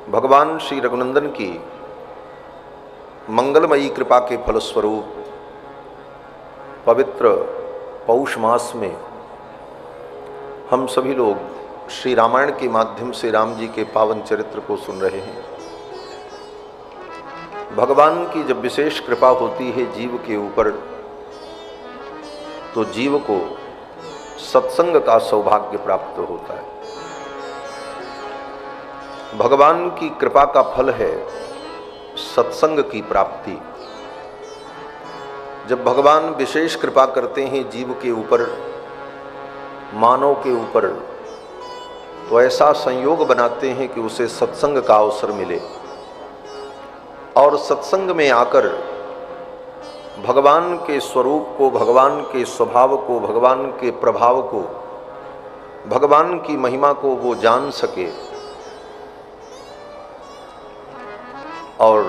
भगवान श्री रघुनंदन की मंगलमयी कृपा के फलस्वरूप पवित्र पौष मास में हम सभी लोग श्री रामायण के माध्यम से राम जी के पावन चरित्र को सुन रहे हैं। भगवान की जब विशेष कृपा होती है जीव के ऊपर, तो जीव को सत्संग का सौभाग्य प्राप्त होता है। भगवान की कृपा का फल है सत्संग की प्राप्ति। जब भगवान विशेष कृपा करते हैं जीव के ऊपर, मानव के ऊपर, तो ऐसा संयोग बनाते हैं कि उसे सत्संग का अवसर मिले और सत्संग में आकर भगवान के स्वरूप को, भगवान के स्वभाव को, भगवान के प्रभाव को, भगवान की महिमा को वो जान सके और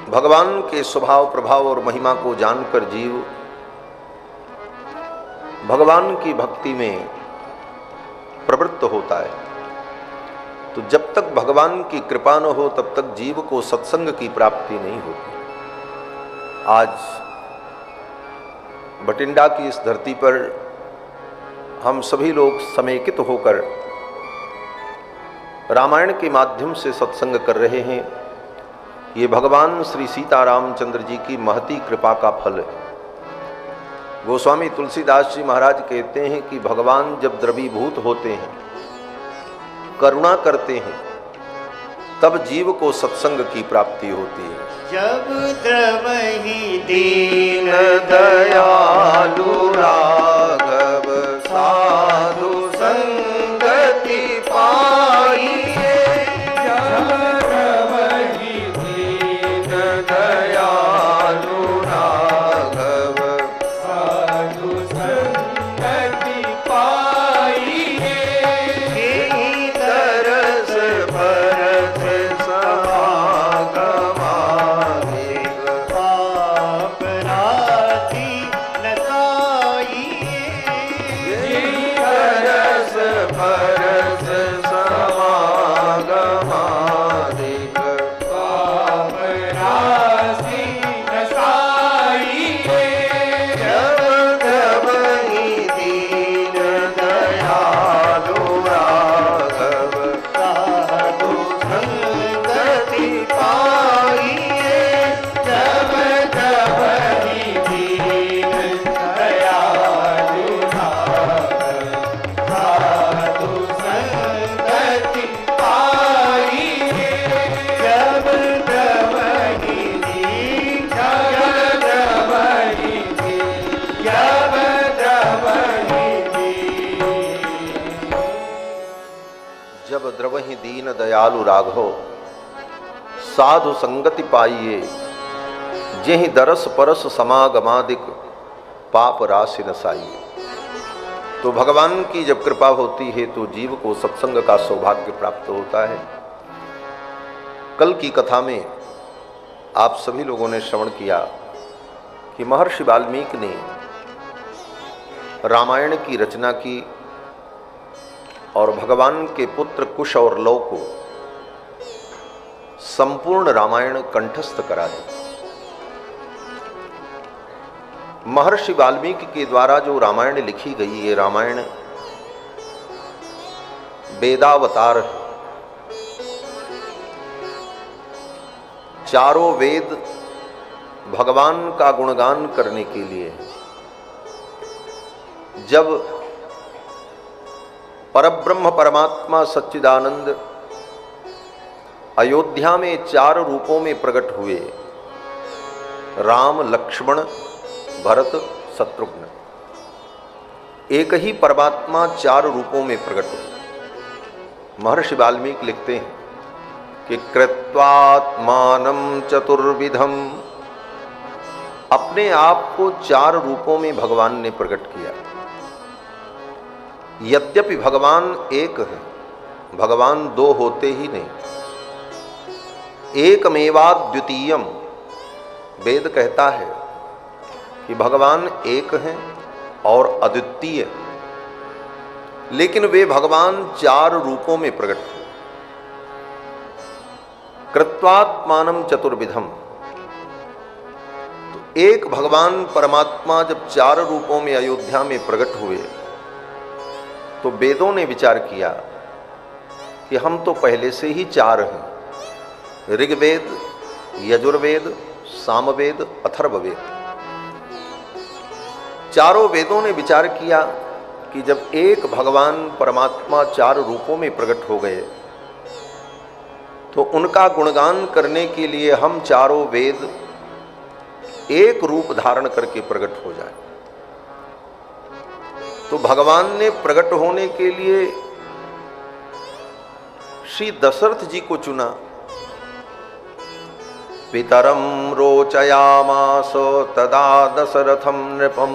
भगवान के स्वभाव, प्रभाव और महिमा को जानकर जीव भगवान की भक्ति में प्रवृत्त होता है। तो जब तक भगवान की कृपा न हो तब तक जीव को सत्संग की प्राप्ति नहीं होती। आज बठिंडा की इस धरती पर हम सभी लोग समेकित होकर रामायण के माध्यम से सत्संग कर रहे हैं। ये भगवान श्री सीतारामचंद्र जी की महती कृपा का फल है। गोस्वामी तुलसीदास जी महाराज कहते हैं कि भगवान जब द्रवीभूत होते हैं, करुणा करते हैं, तब जीव को सत्संग की प्राप्ति होती है। जब द्रवहि दीन दयालु राघव साधु संगति पाई, द्रवहि दीन दयालु राघव साधु संगति पाइए, जेहि दरस परस समागमादिक पाप राशि नसाइए। तो भगवान की जब कृपा होती है तो जीव को सत्संग का सौभाग्य प्राप्त होता है। कल की कथा में आप सभी लोगों ने श्रवण किया कि महर्षि वाल्मीकि ने रामायण की रचना की और भगवान के पुत्र कुश और लव को संपूर्ण रामायण कंठस्थ करा दी। महर्षि वाल्मीकि के द्वारा जो रामायण लिखी गई, ये रामायण वेदावतार है। चारों वेद भगवान का गुणगान करने के लिए है। जब परब्रह्म परमात्मा सच्चिदानंद अयोध्या में 4 रूपों में प्रकट हुए, राम, लक्ष्मण, भरत, शत्रुघ्न, एक ही परमात्मा 4 रूपों में प्रकट हुए। महर्षि वाल्मीकि लिखते हैं कि कृत्वात्मानं चतुर्विधम, अपने आप को 4 रूपों में भगवान ने प्रकट किया। यद्यपि भगवान एक है, भगवान 2 होते ही नहीं। एकमेवाद्वितीयम, वेद कहता है कि भगवान एक हैं और अद्वितीय, लेकिन वे भगवान 4 रूपों में प्रकट हुए। कृत्वात्मानं चतुर्विधम। तो एक भगवान परमात्मा जब 4 रूपों में अयोध्या में प्रकट हुए तो वेदों ने विचार किया कि हम तो पहले से ही 4 हैं, ऋग्वेद, यजुर्वेद, सामवेद, अथर्ववेद। चारों वेदों ने विचार किया कि जब एक भगवान परमात्मा 4 रूपों में प्रकट हो गए तो उनका गुणगान करने के लिए हम चारों वेद एक रूप धारण करके प्रकट हो जाए। तो भगवान ने प्रकट होने के लिए श्री दशरथ जी को चुना। पितरम रोचयामास तदा दशरथम नृपम।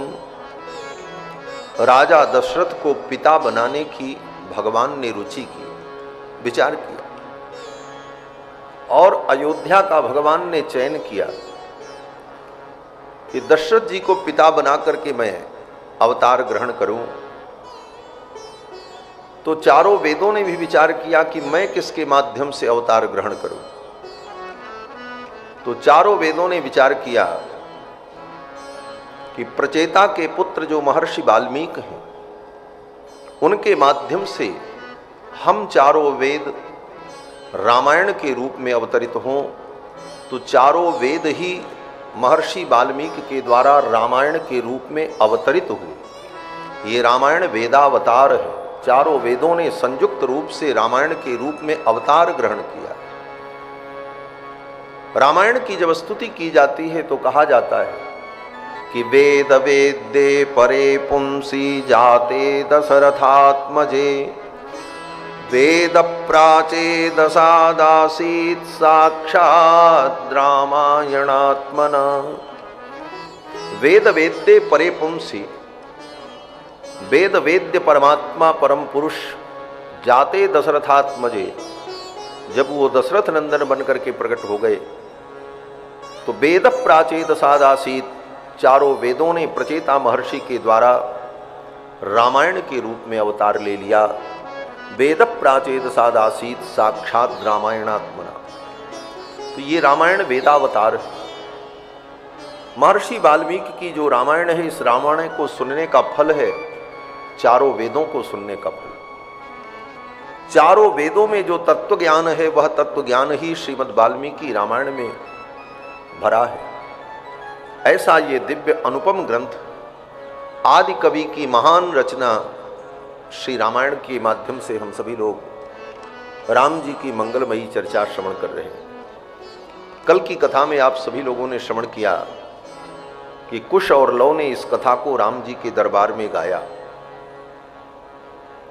राजा दशरथ को पिता बनाने की भगवान ने रुचि की, विचार किया और अयोध्या का भगवान ने चयन किया कि दशरथ जी को पिता बना करके मैं अवतार ग्रहण करूं। तो चारों वेदों ने भी विचार किया कि मैं किसके माध्यम से अवतार ग्रहण करूं। तो चारों वेदों ने विचार किया कि प्रचेता के पुत्र जो महर्षि वाल्मीकि हैं उनके माध्यम से हम चारों वेद रामायण के रूप में अवतरित हों। तो चारों वेद ही महर्षि वाल्मीकि के द्वारा रामायण के रूप में अवतरित हुए। ये रामायण वेदावतार है। चारों वेदों ने संयुक्त रूप से रामायण के रूप में अवतार ग्रहण किया। रामायण की जब स्तुति की जाती है तो कहा जाता है कि वेद वेद्ये परे पुंसी जाते दशरथात्मजे वेद प्राचेदसादासीत् साक्षात् रामायणात्मना। वेद वेद्ये परे पुंसी, वेद वेद्य परमात्मा परम पुरुष जाते दशरथात्मजे, जब वो दशरथ नंदन बनकर के प्रकट हो गए तो वेद प्राचेदसादासीत्, चारों वेदों ने प्रचेता महर्षि के द्वारा रामायण के रूप में अवतार ले लिया। वेद प्राचेदसादासीत् साक्षात् रामायणात्मना। तो ये रामायण वेदावतार है। महर्षि वाल्मीकि की जो रामायण है, इस रामायण को सुनने का फल है चारों वेदों को सुनने का फल। चारों वेदों में जो तत्व ज्ञान है वह तत्व ज्ञान ही श्रीमद् वाल्मीकि रामायण में भरा है। ऐसा ये दिव्य अनुपम ग्रंथ आदि कवि की महान रचना श्री रामायण के माध्यम से हम सभी लोग राम जी की मंगलमयी चर्चा श्रवण कर रहे हैं। कल की कथा में आप सभी लोगों ने श्रवण किया कि कुश और लव ने इस कथा को राम जी के दरबार में गाया।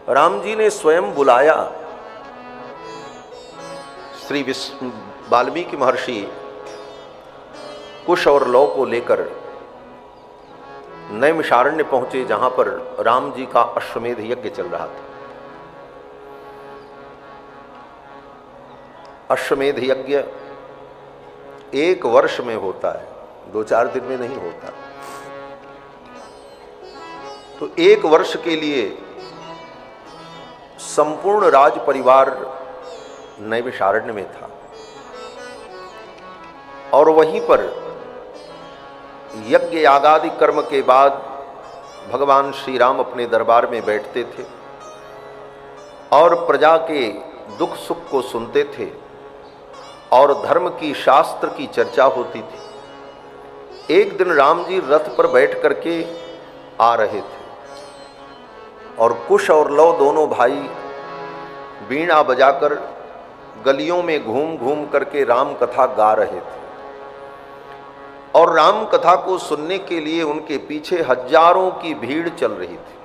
राम जी ने स्वयं बुलाया। श्री वाल्मीकि महर्षि कुश और लव को लेकर नैमिषारण्य पहुंचे, जहां पर राम जी का अश्वमेध यज्ञ चल रहा था। अश्वमेध यज्ञ 1 वर्ष में होता है, 2-4 दिन में नहीं होता। तो 1 वर्ष के लिए संपूर्ण राज परिवार नैमिषारण्य में था और वहीं पर यज्ञ यागादि कर्म के बाद भगवान श्री राम अपने दरबार में बैठते थे और प्रजा के दुख सुख को सुनते थे और धर्म की शास्त्र की चर्चा होती थी। एक दिन राम जी रथ पर बैठ करके आ रहे थे और कुश और लव दोनों भाई वीणा बजाकर गलियों में घूम घूम करके राम कथा गा रहे थे और राम कथा को सुनने के लिए उनके पीछे हजारों की भीड़ चल रही थी।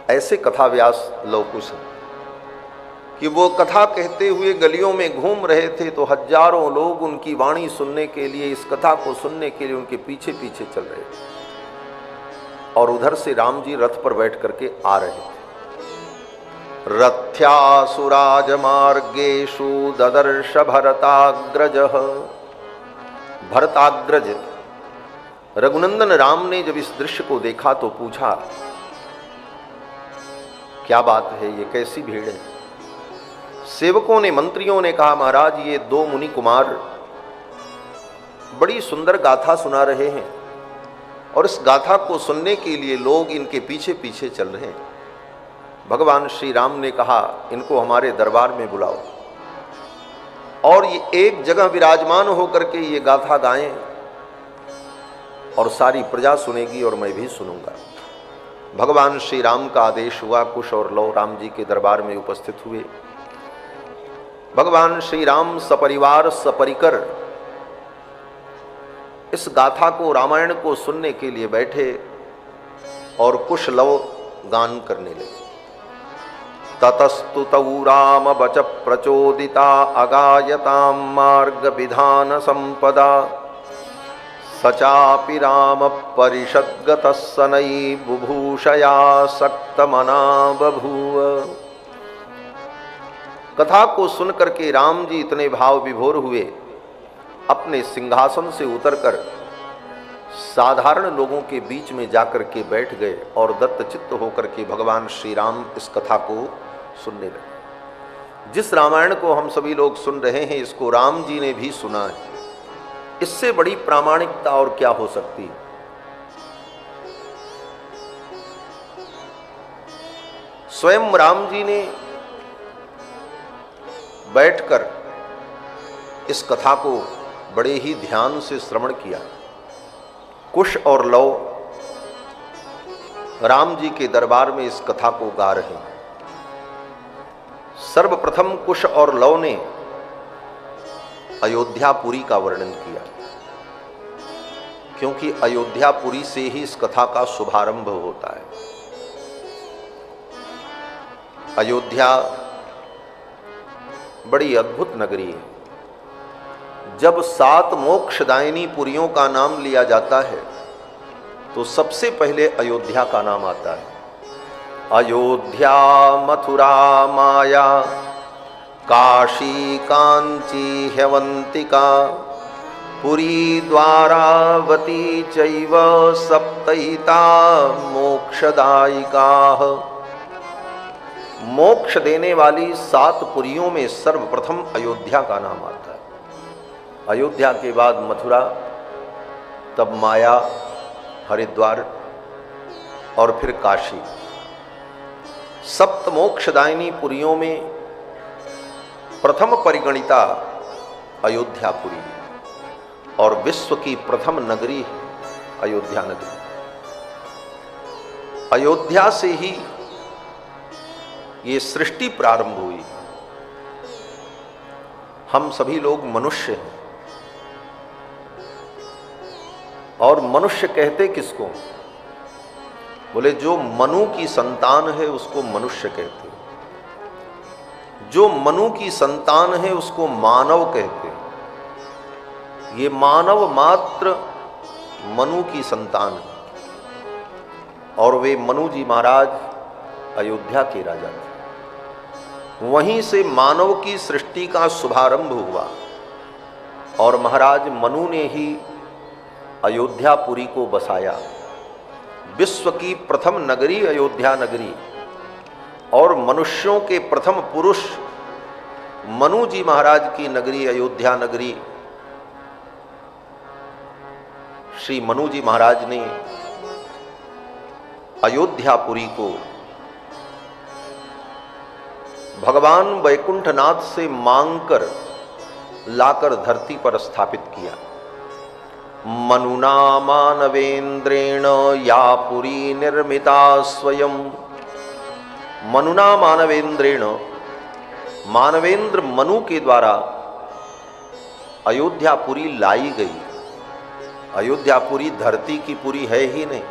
ऐसे कथा व्यास लवकुश हैं कि वो कथा कहते हुए गलियों में घूम रहे थे तो हजारों लोग उनकी वाणी सुनने के लिए, इस कथा को सुनने के लिए उनके पीछे पीछे चल रहे थे और उधर से राम जी रथ पर बैठ करके आ रहे थे। रथ्यासुराजमार्गेषु ददर्श भरताग्रजः। भरताग्रज रघुनंदन राम ने जब इस दृश्य को देखा तो पूछा, क्या बात है, ये कैसी भीड़ है? सेवकों ने, मंत्रियों ने कहा, महाराज ये दो मुनि कुमार बड़ी सुंदर गाथा सुना रहे हैं और इस गाथा को सुनने के लिए लोग इनके पीछे पीछे चल रहे हैं। भगवान श्री राम ने कहा, इनको हमारे दरबार में बुलाओ और ये एक जगह विराजमान होकर के ये गाथा गाएं और सारी प्रजा सुनेगी और मैं भी सुनूंगा। भगवान श्री राम का आदेश हुआ। कुश और लव राम जी के दरबार में उपस्थित हुए। भगवान श्री राम सपरिवार सपरिकर इस गाथा को, रामायण को सुनने के लिए बैठे और कुश लव गान करने लगे। ततस्तु तौ राम बच प्रचोदिता अगायतां मार्ग विधान संपदा सचापि राम परिषद्गतः सनै बुभूषया सक्तमना बभूव। कथा को सुनकर के राम जी इतने भाव विभोर हुए, अपने सिंहासन से उतरकर साधारण लोगों के बीच में जाकर के बैठ गए और दत्तचित्त होकर के भगवान श्री राम इस कथा को सुनने लगे। जिस रामायण को हम सभी लोग सुन रहे हैं, इसको राम जी ने भी सुना है। इससे बड़ी प्रामाणिकता और क्या हो सकती है। स्वयं राम जी ने बैठकर इस कथा को बड़े ही ध्यान से श्रवण किया। कुश और लव राम जी के दरबार में इस कथा को गा रहे हैं। सर्वप्रथम कुश और लव ने अयोध्यापुरी का वर्णन किया, क्योंकि अयोध्यापुरी से ही इस कथा का शुभारंभ होता है। अयोध्या बड़ी अद्भुत नगरी है। जब 7 मोक्षदायिनी पुरियों का नाम लिया जाता है तो सबसे पहले अयोध्या का नाम आता है। अयोध्या, मथुरा, माया, काशी, कांची, ह्यवंतिका, पुरी, द्वारावती चैव सप्तहिता मोक्षदायिकाः। मोक्ष देने वाली 7 पुरियों में सर्वप्रथम अयोध्या का नाम आता है। अयोध्या के बाद मथुरा, तब माया, हरिद्वार और फिर काशी। 7 मोक्षदायिनी पुरियों में प्रथम परिगणिता अयोध्यापुरी और विश्व की प्रथम नगरी अयोध्या नगरी। अयोध्या से ही ये सृष्टि प्रारंभ हुई। हम सभी लोग मनुष्य हैं और मनुष्य कहते किसको? बोले जो मनु की संतान है उसको मनुष्य कहते हैं। जो मनु की संतान है उसको मानव कहते हैं। ये मानव मात्र मनु की संतान है और वे मनु जी महाराज अयोध्या के राजा थे। वहीं से मानव की सृष्टि का शुभारंभ हुआ और महाराज मनु ने ही अयोध्यापुरी को बसाया। विश्व की प्रथम नगरी अयोध्या नगरी और मनुष्यों के प्रथम पुरुष मनु जी महाराज की नगरी अयोध्या नगरी। श्री मनु जी महाराज ने अयोध्यापुरी को भगवान वैकुंठनाथ से मांगकर लाकर धरती पर स्थापित किया। मनुना मानवेंद्रेण या पुरी निर्मिता स्वयं। मनुना मानवेंद्रेण, मानवेंद्र मनु के द्वारा अयोध्यापुरी लाई गई। अयोध्यापुरी धरती की पुरी है ही नहीं।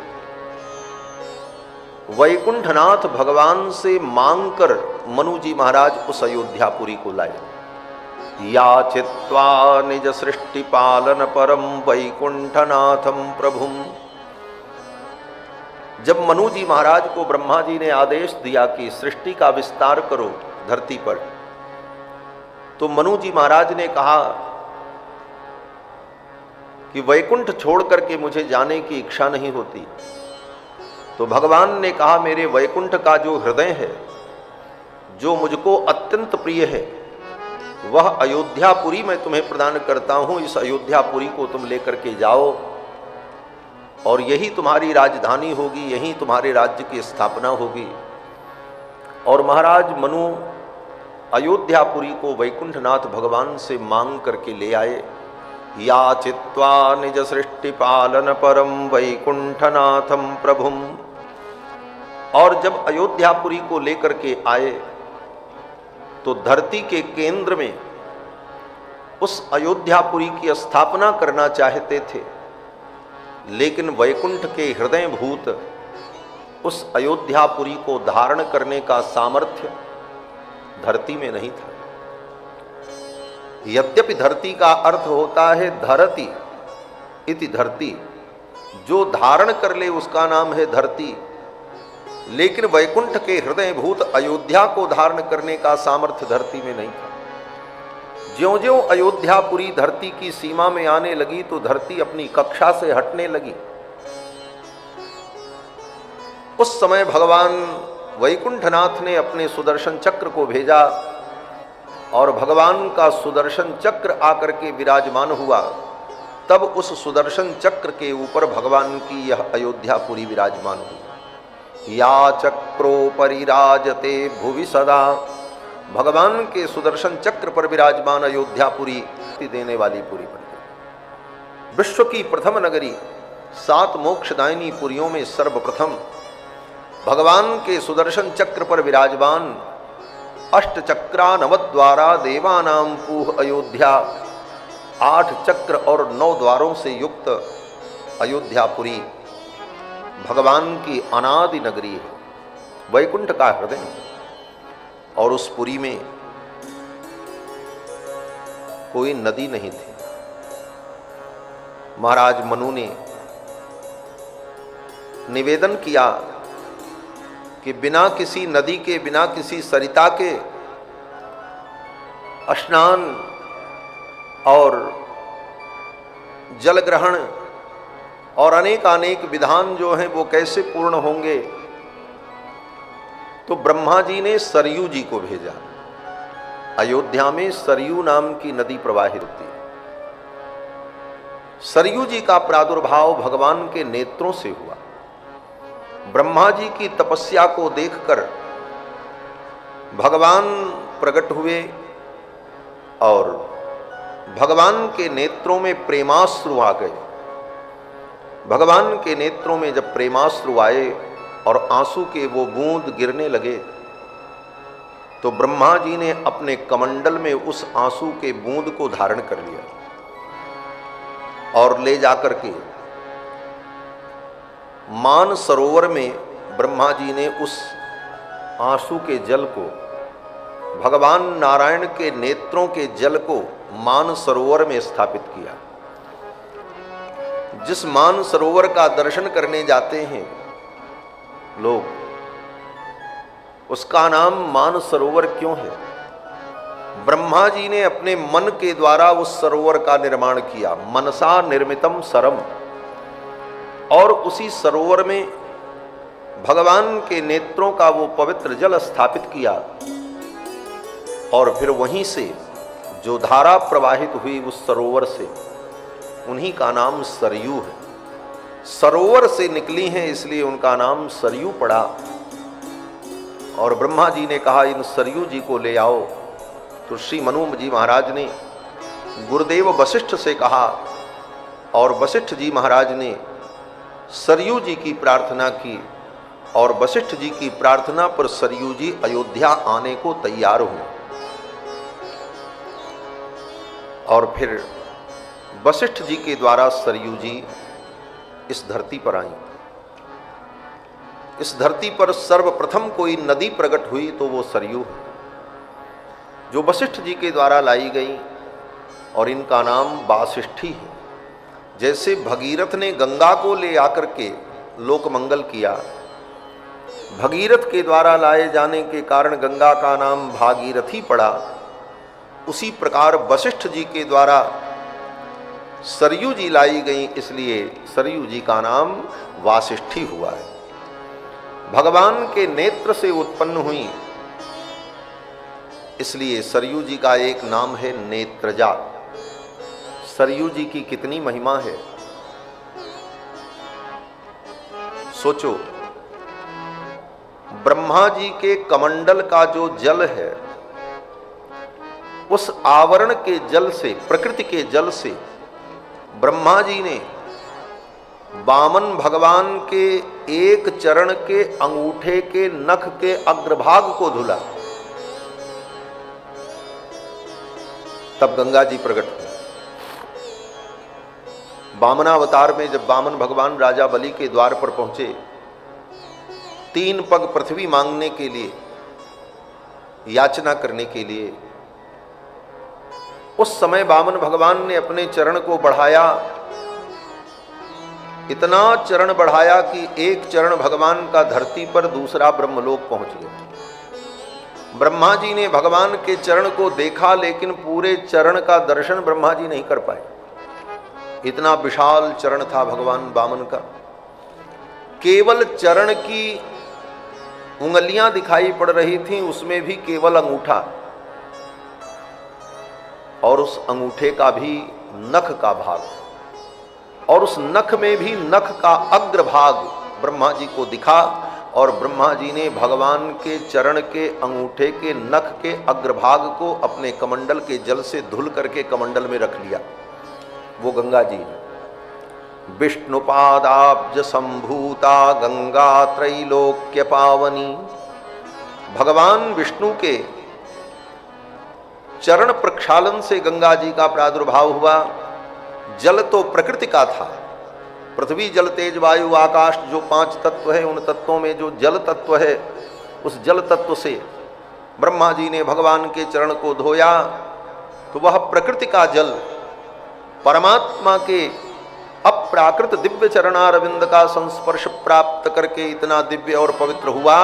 वैकुंठनाथ भगवान से मांगकर मनु जी महाराज उस अयोध्यापुरी को लाए। याचित्वा निज सृष्टि पालन परम वैकुंठनाथम प्रभुम। जब मनु जी महाराज को ब्रह्मा जी ने आदेश दिया कि सृष्टि का विस्तार करो धरती पर, तो मनु जी महाराज ने कहा कि वैकुंठ छोड़ करके मुझे जाने की इच्छा नहीं होती। तो भगवान ने कहा मेरे वैकुंठ का जो हृदय है, जो मुझको अत्यंत प्रिय है, वह अयोध्यापुरी मैं तुम्हें प्रदान करता हूं, इस अयोध्यापुरी को तुम लेकर के जाओ और यही तुम्हारी राजधानी होगी, यही तुम्हारे राज्य की स्थापना होगी। और महाराज मनु अयोध्यापुरी को वैकुंठनाथ भगवान से मांग करके ले आए। याचित्वा निज सृष्टि पालन परम वैकुंठनाथम प्रभुम। और जब अयोध्यापुरी को लेकर के आए तो धरती के केंद्र में उस अयोध्यापुरी की स्थापना करना चाहते थे, लेकिन वैकुंठ के हृदयभूत उस अयोध्यापुरी को धारण करने का सामर्थ्य धरती में नहीं था। यद्यपि धरती का अर्थ होता है धरती इति धरती, जो धारण कर ले उसका नाम है धरती, लेकिन वैकुंठ के हृदयभूत अयोध्या को धारण करने का सामर्थ्य धरती में नहीं था। ज्यों ज्यों अयोध्यापुरी धरती की सीमा में आने लगी तो धरती अपनी कक्षा से हटने लगी। उस समय भगवान वैकुंठनाथ ने अपने सुदर्शन चक्र को भेजा और भगवान का सुदर्शन चक्र आकर के विराजमान हुआ। तब उस सुदर्शन चक्र के ऊपर भगवान की यह अयोध्यापुरी विराजमान हुई। या चक्रो परिराजते भुवि सदा, भगवान के सुदर्शन चक्र पर विराजमान अयोध्यापुरी देने वाली पुरी बन गई। विश्व की प्रथम नगरी, 7 मोक्षदायिनी पुरियों में सर्वप्रथम भगवान के सुदर्शन चक्र पर विराजमान अष्टचक्रा नवद्वारा देवानाम पूह अयोध्या, 8 चक्र और 9 द्वारों से युक्त अयोध्यापुरी भगवान की अनादि नगरी है, वैकुंठ का हृदय। और उस पुरी में कोई नदी नहीं थी। महाराज मनु ने निवेदन किया कि बिना किसी नदी के, बिना किसी सरिता के स्नान और जल ग्रहण और अनेक विधान जो हैं वो कैसे पूर्ण होंगे। तो ब्रह्मा जी ने सरयू जी को भेजा। अयोध्या में सरयू नाम की नदी प्रवाहित होती है। सरयू जी का प्रादुर्भाव भगवान के नेत्रों से हुआ। ब्रह्मा जी की तपस्या को देखकर भगवान प्रकट हुए और भगवान के नेत्रों में प्रेमाश्रु आ गए। भगवान के नेत्रों में जब प्रेमाश्रु आए और आंसू के वो बूंद गिरने लगे तो ब्रह्मा जी ने अपने कमंडल में उस आंसू के बूंद को धारण कर लिया और ले जाकर के मान सरोवर में ब्रह्मा जी ने उस आंसू के जल को, भगवान नारायण के नेत्रों के जल को मान सरोवर में स्थापित किया। जिस मान सरोवर का दर्शन करने जाते हैं लोग, उसका नाम मान सरोवर क्यों है? ब्रह्मा जी ने अपने मन के द्वारा उस सरोवर का निर्माण किया, मनसा निर्मितम सरम। और उसी सरोवर में भगवान के नेत्रों का वो पवित्र जल स्थापित किया और फिर वहीं से जो धारा प्रवाहित हुई उस सरोवर से, उन्हीं का नाम सरयू है। सरोवर से निकली हैं इसलिए उनका नाम सरयू पड़ा। और ब्रह्मा जी ने कहा इन सरयू जी को ले आओ। तो श्री मनु जी महाराज ने गुरुदेव वशिष्ठ से कहा और वशिष्ठ जी महाराज ने सरयू जी की प्रार्थना की और वशिष्ठ जी की प्रार्थना पर सरयू जी अयोध्या आने को तैयार हुए। और फिर वशिष्ठ जी के द्वारा सरयू जी इस धरती पर आई। इस धरती पर सर्वप्रथम कोई नदी प्रकट हुई तो वो सरयू है, जो वशिष्ठ जी के द्वारा लाई गई और इनका नाम वासिष्ठी है। जैसे भगीरथ ने गंगा को ले आकर के लोकमंगल किया, भगीरथ के द्वारा लाए जाने के कारण गंगा का नाम भागीरथी पड़ा, उसी प्रकार वशिष्ठ जी के द्वारा सरयू जी लाई गई, इसलिए सरयू जी का नाम वासिष्ठी हुआ है। भगवान के नेत्र से उत्पन्न हुई इसलिए सरयू जी का एक नाम है नेत्रजा। सरयू जी की कितनी महिमा है, सोचो। ब्रह्मा जी के कमंडल का जो जल है, उस आवरण के जल से, प्रकृति के जल से ब्रह्मा जी ने वामन भगवान के एक चरण के अंगूठे के नख के अग्रभाग को धुला, तब गंगा जी प्रकट हुई। वामनावतार में जब वामन भगवान राजा बलि के द्वार पर पहुंचे, 3 पग पृथ्वी मांगने के लिए, याचना करने के लिए, उस समय वामन भगवान ने अपने चरण को बढ़ाया, इतना चरण बढ़ाया कि एक चरण भगवान का धरती पर, दूसरा ब्रह्मलोक पहुंच गया। ब्रह्मा जी ने भगवान के चरण को देखा, लेकिन पूरे चरण का दर्शन ब्रह्मा जी नहीं कर पाए। इतना विशाल चरण था भगवान वामन का। केवल चरण की उंगलियां दिखाई पड़ रही थीं, उसमें भी केवल अंगूठा, और उस अंगूठे का भी नख का भाग, और उस नख में भी नख का अग्रभाग ब्रह्मा जी को दिखा। और ब्रह्मा जी ने भगवान के चरण के अंगूठे के नख के अग्रभाग को अपने कमंडल के जल से धुल करके कमंडल में रख लिया। वो गंगा जी है। विष्णुपादाब्ज संभूता गंगा त्रैलोक्य पावनी। भगवान विष्णु के चरण प्रक्षालन से गंगा जी का प्रादुर्भाव हुआ। जल तो प्रकृति का था, पृथ्वी जल तेज वायु आकाश जो 5 तत्व है, उन तत्वों में जो जल तत्व है, उस जल तत्व से ब्रह्मा जी ने भगवान के चरण को धोया, तो वह प्रकृति का जल परमात्मा के अप्राकृत दिव्य चरणारविंद का संस्पर्श प्राप्त करके इतना दिव्य और पवित्र हुआ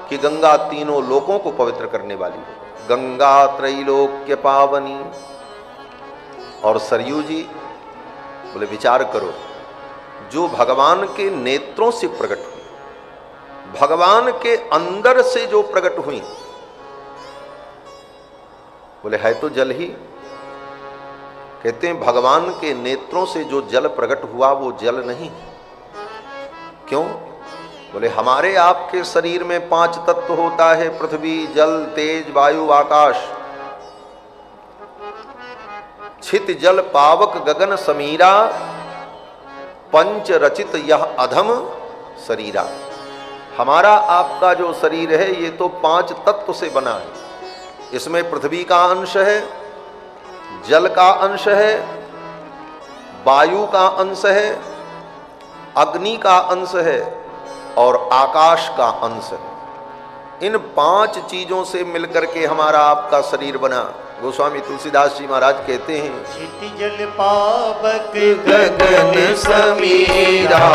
कि गंगा तीनों लोकों को पवित्र करने वाली हो। गंगा त्रैलोक्य पावनी। और सरयू जी बोले, विचार करो, जो भगवान के नेत्रों से प्रकट हुई, भगवान के अंदर से जो प्रकट हुई, बोले है तो जल ही। कहते हैं भगवान के नेत्रों से जो जल प्रकट हुआ वो जल नहीं। क्यों? बोले हमारे आपके शरीर में 5 तत्व होता है, पृथ्वी जल तेज वायु आकाश। छित जल पावक गगन समीरा, पंच रचित यह अधम शरीरा। हमारा आपका जो शरीर है ये तो 5 तत्व से बना है। इसमें पृथ्वी का अंश है, जल का अंश है, वायु का अंश है, अग्नि का अंश है और आकाश का अंश है। इन 5 चीजों से मिलकर के हमारा आपका शरीर बना। गोस्वामी तुलसीदास जी महाराज कहते हैं, छित जल पावक गगन समीरा,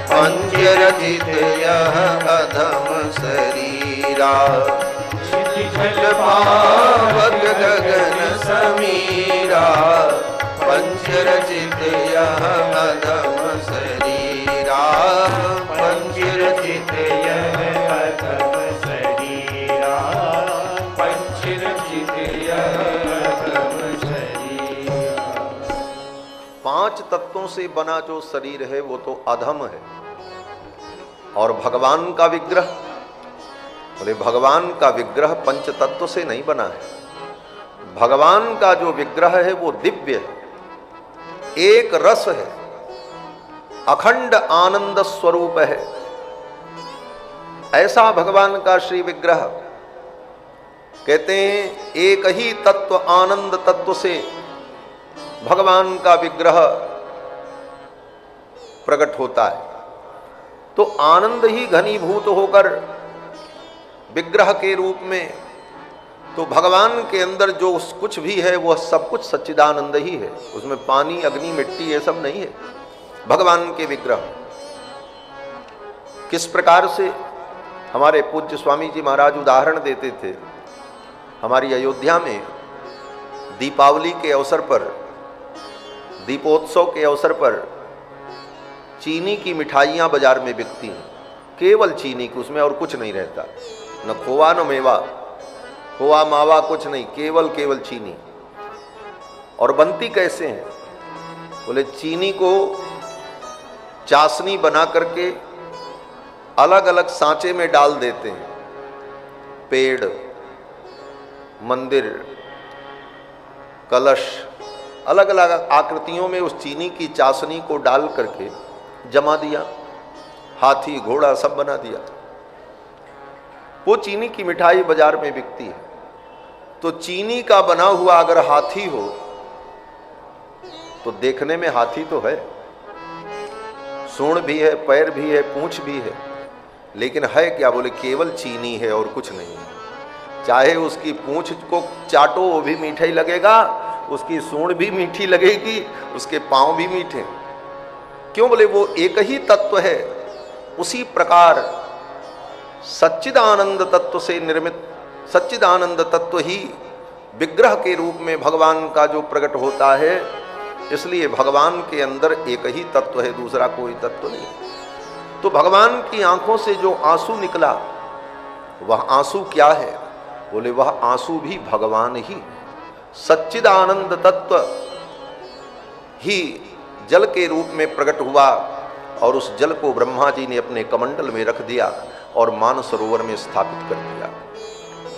पंच रचित यह अधम शरीरा। छित जल पावक गगन समीरा, पंच रचित यह अधम शरीरा। पंच रचित यह अधम शरीरा, पंच रचित यह अधम शरीरा। 5 तत्वों से बना जो शरीर है वो तो अधम है। और भगवान का विग्रह, बोले भगवान का विग्रह 5 तत्व से नहीं बना है। भगवान का जो विग्रह है वो दिव्य है, एक रस है, अखंड आनंद स्वरूप है। ऐसा भगवान का श्री विग्रह। कहते हैं एक ही तत्व आनंद तत्व से भगवान का विग्रह प्रकट होता है, तो आनंद ही घनीभूत होकर विग्रह के रूप में, तो भगवान के अंदर जो कुछ भी है वह सब कुछ सच्चिदानंद ही है। उसमें पानी अग्नि मिट्टी ये सब नहीं है। भगवान के विग्रह किस प्रकार से हमारे पूज्य स्वामी जी महाराज उदाहरण देते थे। हमारी अयोध्या में दीपावली के अवसर पर, दीपोत्सव के अवसर पर चीनी की मिठाइयाँ बाजार में बिकती हैं, केवल चीनी की, उसमें और कुछ नहीं रहता, न खोवा न मेवा, खोआ मावा कुछ नहीं, केवल केवल चीनी। और बनती कैसे है? बोले चीनी को चाशनी बना करके अलग अलग सांचे में डाल देते हैं। पेड़, मंदिर, कलश, अलग अलग आकृतियों में उस चीनी की चाशनी को डाल करके जमा दिया। हाथी घोड़ा सब बना दिया। वो चीनी की मिठाई बाजार में बिकती है। तो चीनी का बना हुआ अगर हाथी हो तो देखने में हाथी तो है, सूंड भी है, पैर भी है, पूंछ भी है, लेकिन है क्या? बोले केवल चीनी है और कुछ नहीं है। चाहे उसकी पूंछ को चाटो वो भी मीठा ही लगेगा, उसकी सूंड भी मीठी लगेगी, उसके पांव भी मीठे। क्यों? बोले वो एक ही तत्व है। उसी प्रकार सच्चिदानंद तत्व से निर्मित सच्चिदानंद तत्व ही विग्रह के रूप में भगवान का जो प्रकट होता है। इसलिए भगवान के अंदर एक ही तत्व है, दूसरा कोई तत्व नहीं। तो भगवान की आंखों से जो आंसू निकला, वह आंसू क्या है? बोले वह आंसू भी भगवान ही, सच्चिदानंद तत्व ही जल के रूप में प्रकट हुआ। और उस जल को ब्रह्मा जी ने अपने कमंडल में रख दिया और मानसरोवर में स्थापित कर दिया।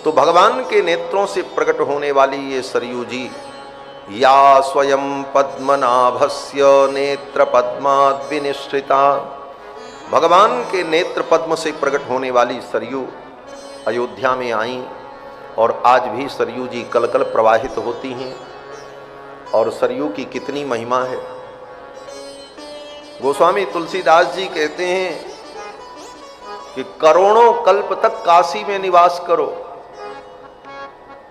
तो भगवान के नेत्रों से प्रकट होने वाली ये सरयू जी, या स्वयं पद्मनाभस्य नेत्र पद्माद् विनिश्रिता, भगवान के नेत्र पद्म से प्रकट होने वाली सरयू अयोध्या में आई। और आज भी सरयू जी कल कल प्रवाहित होती हैं। और सरयू की कितनी महिमा है। गोस्वामी तुलसीदास जी कहते हैं कि करोड़ों कल्प तक काशी में निवास करो,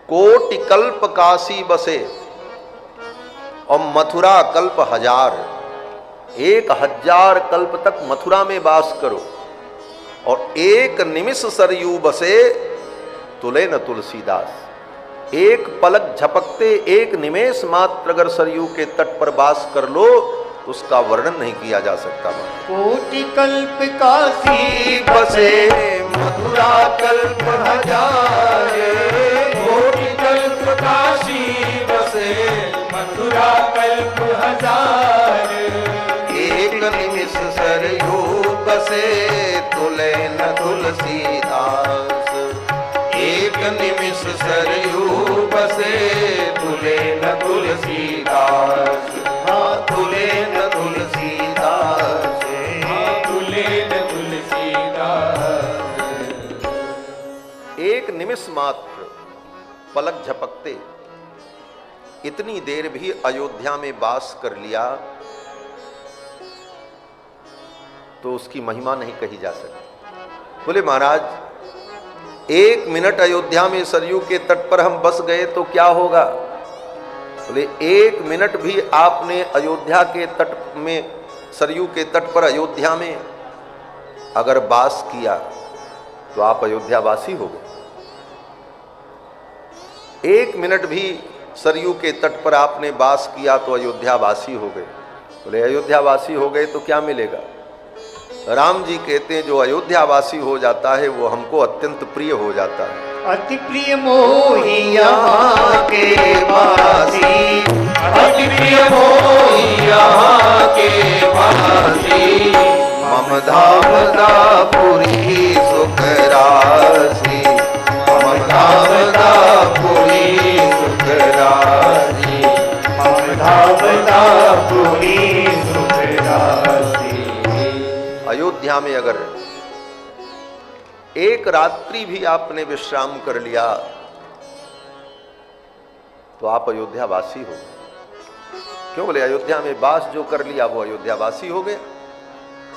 कोटि कल्प काशी बसे, और मथुरा कल्प 1000, 1000 कल्प तक मथुरा में वास करो, और एक निमिष सरयू बसे तुले न तुलसीदास। एक पलक झपकते, एक निमेष मात्र अगर सरयू के तट पर वास कर लो तो उसका वर्णन नहीं किया जा सकता। कोटि कल्प काशी बसे, मथुरा कल्प 1000, कोटि कल्प काशी बसे, मथुरा कल्प 1000, एक निमिष सरयू बसे तुले न तुलसीदास। एक निमिष सरयू बसे तुले न तुलसीदास। हाँ तुले न तुलसीदास, हाँ तुले न तुलसीदास। एक निमिष मात्र पलक झपकते, इतनी देर भी अयोध्या में वास कर लिया तो उसकी महिमा नहीं कही जा सकती। बोले महाराज 1 मिनट अयोध्या में सरयू के तट पर हम बस गए तो क्या होगा? बोले 1 मिनट भी आपने अयोध्या के तट में, सरयू के तट पर अयोध्या में अगर वास किया तो आप अयोध्यावासी हो गए। 1 मिनट भी सरयू के तट पर आपने वास किया तो अयोध्यावासी हो गए। बोले अयोध्यावासी हो गए तो क्या मिलेगा? राम जी कहते हैं जो अयोध्यावासी हो जाता है वो हमको अत्यंत प्रिय हो जाता है। अति प्रिय मोहि यहाँ के वासी, अति प्रिय मोहि यहाँ के वासी, मम धाम दापुरी सुख राशि, मम धाम दापुरी सुख राशि, मम धाम दापुरी सुख राशि। अयोध्या में अगर एक रात्रि भी आपने विश्राम कर लिया तो आप अयोध्यावासी हो। क्यों? बोले अयोध्या में वास जो कर लिया वो अयोध्यावासी हो गया।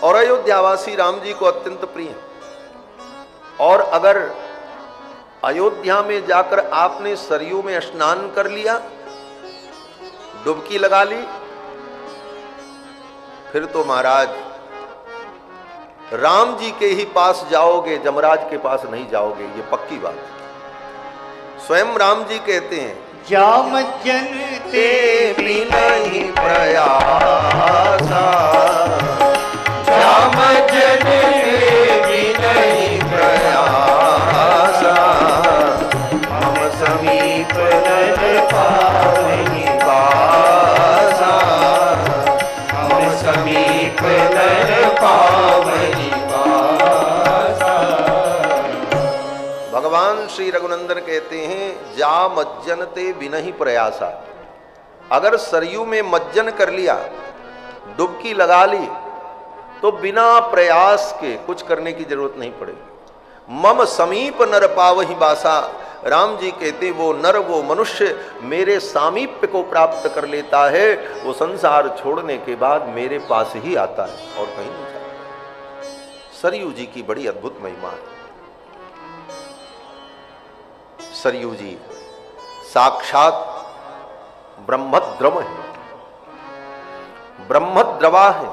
और अयोध्यावासी राम जी को अत्यंत प्रिय है। और अगर अयोध्या में जाकर आपने सरयू में स्नान कर लिया, डुबकी लगा ली, फिर तो महाराज राम जी के ही पास जाओगे, जमराज के पास नहीं जाओगे, ये पक्की बात। स्वयं राम जी कहते हैं जाम जन ते बिनहि प्रयासा, जाम जन ते बिनहि प्रयासा, हम पावहि बासा, हम समीप नर पावहि बासा। भगवान श्री रघुनंदन कहते हैं जा मज्जन ते बिनहि प्रयासा, अगर सरयू में मज्जन कर लिया, डुबकी लगा ली, तो बिना प्रयास के कुछ करने की जरूरत नहीं पड़ेगी। मम समीप नर पावहि बासा, राम जी कहते वो नर वो मनुष्य मेरे सामीप्य को प्राप्त कर लेता है, वो संसार छोड़ने के बाद मेरे पास ही आता है और कहीं नहीं जाता। सरयू जी की बड़ी अद्भुत महिमा है। सरयू जी साक्षात ब्रह्मद्रव है, ब्रह्मद्रवा है।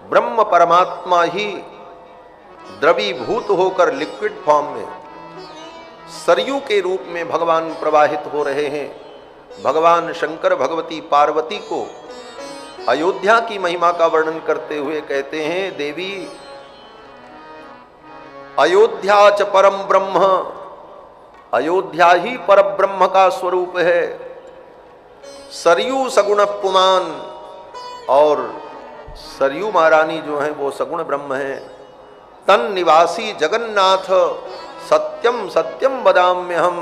ब्रह्म परमात्मा ही द्रवीभूत होकर लिक्विड फॉर्म में सरयू के रूप में भगवान प्रवाहित हो रहे हैं। भगवान शंकर भगवती पार्वती को अयोध्या की महिमा का वर्णन करते हुए कहते हैं देवी अयोध्या च परम ब्रह्म, अयोध्या ही पर ब्रह्म का स्वरूप है। सरयू सगुण पुमान, और सरयू महारानी जो है वो सगुण ब्रह्म है। तन निवासी जगन्नाथ सत्यम सत्यम वदाम्य हम,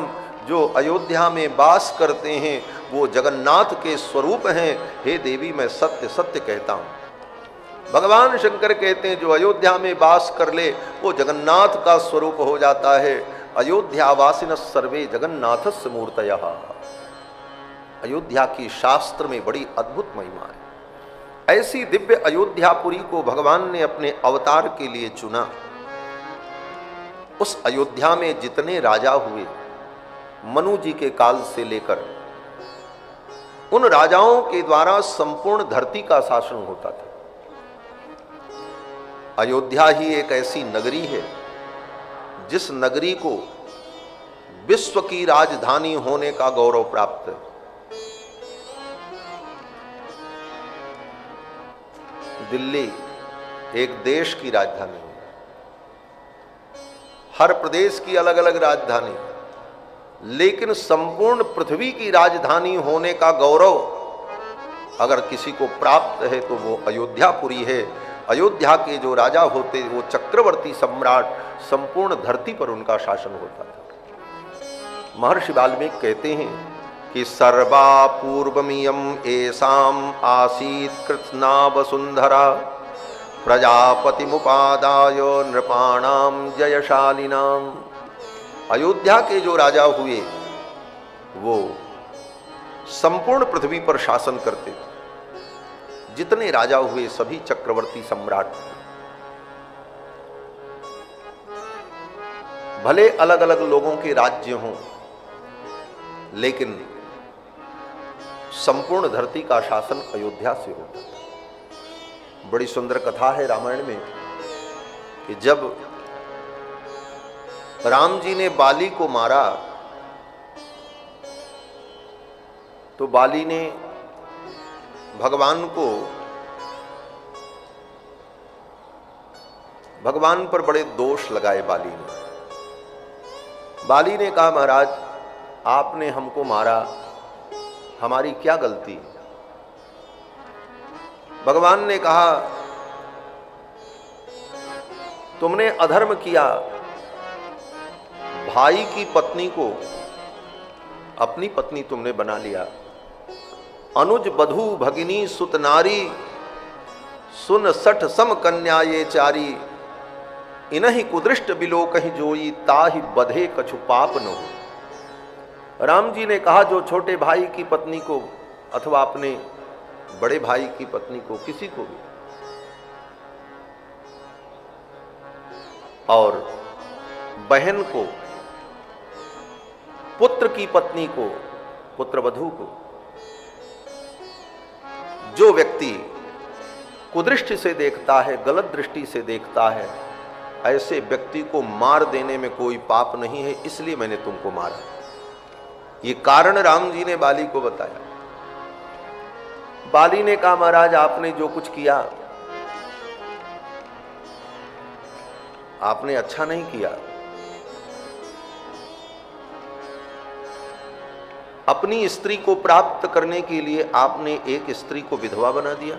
जो अयोध्या में वास करते हैं वो जगन्नाथ के स्वरूप हैं। हे देवी मैं सत्य सत्य कहता हूं। भगवान शंकर कहते हैं जो अयोध्या में वास कर ले वो जगन्नाथ का स्वरूप हो जाता है। अयोध्यावासिन सर्वे जगन्नाथस्य मूर्तयः। अयोध्या की शास्त्र में बड़ी अद्भुत महिमा है। ऐसी दिव्य अयोध्यापुरी को भगवान ने अपने अवतार के लिए चुना। उस अयोध्या में जितने राजा हुए मनु जी के काल से लेकर, उन राजाओं के द्वारा संपूर्ण धरती का शासन होता था। अयोध्या ही एक ऐसी नगरी है जिस नगरी को विश्व की राजधानी होने का गौरव प्राप्त है। दिल्ली एक देश की राजधानी है, हर प्रदेश की अलग अलग राजधानी, लेकिन संपूर्ण पृथ्वी की राजधानी होने का गौरव अगर किसी को प्राप्त है तो वो अयोध्यापुरी है। अयोध्या के जो राजा होते वो चक्रवर्ती सम्राट, संपूर्ण धरती पर उनका शासन होता था। महर्षि वाल्मीकि कहते हैं कि सर्वा पूर्वमियम एसाम आसीत कृत्स्ना वसुंधरा, प्रजापति मुपादाय नृपाणाम जयशालिनाम। अयोध्या के जो राजा हुए वो संपूर्ण पृथ्वी पर शासन करते थे। जितने राजा हुए सभी चक्रवर्ती सम्राट थे। भले अलग अलग लोगों के राज्य हों, लेकिन संपूर्ण धरती का शासन अयोध्या से होता था। बड़ी सुंदर कथा है रामायण में कि जब राम जी ने बाली को मारा तो बाली ने भगवान पर बड़े दोष लगाए। बाली ने कहा महाराज आपने हमको मारा, हमारी क्या गलती? भगवान ने कहा तुमने अधर्म किया, भाई की पत्नी को अपनी पत्नी तुमने बना लिया। अनुज बधू भगिनी सुत नारी, सुन सठ सम कन्या ये चारी, इनहि कुदृष्ट बिलो कहीं जोई, ताहि बधे कछु पाप न हो। राम जी ने कहा जो छोटे भाई की पत्नी को अथवा अपने बड़े भाई की पत्नी को, किसी को भी, और बहन को, पुत्र की पत्नी को, पुत्रवधू को, जो व्यक्ति कुदृष्टि से देखता है, गलत दृष्टि से देखता है, ऐसे व्यक्ति को मार देने में कोई पाप नहीं है, इसलिए मैंने तुमको मारा। ये कारण राम जी ने बाली को बताया। बाली ने कहा महाराज आपने जो कुछ किया आपने अच्छा नहीं किया। अपनी स्त्री को प्राप्त करने के लिए आपने एक स्त्री को विधवा बना दिया।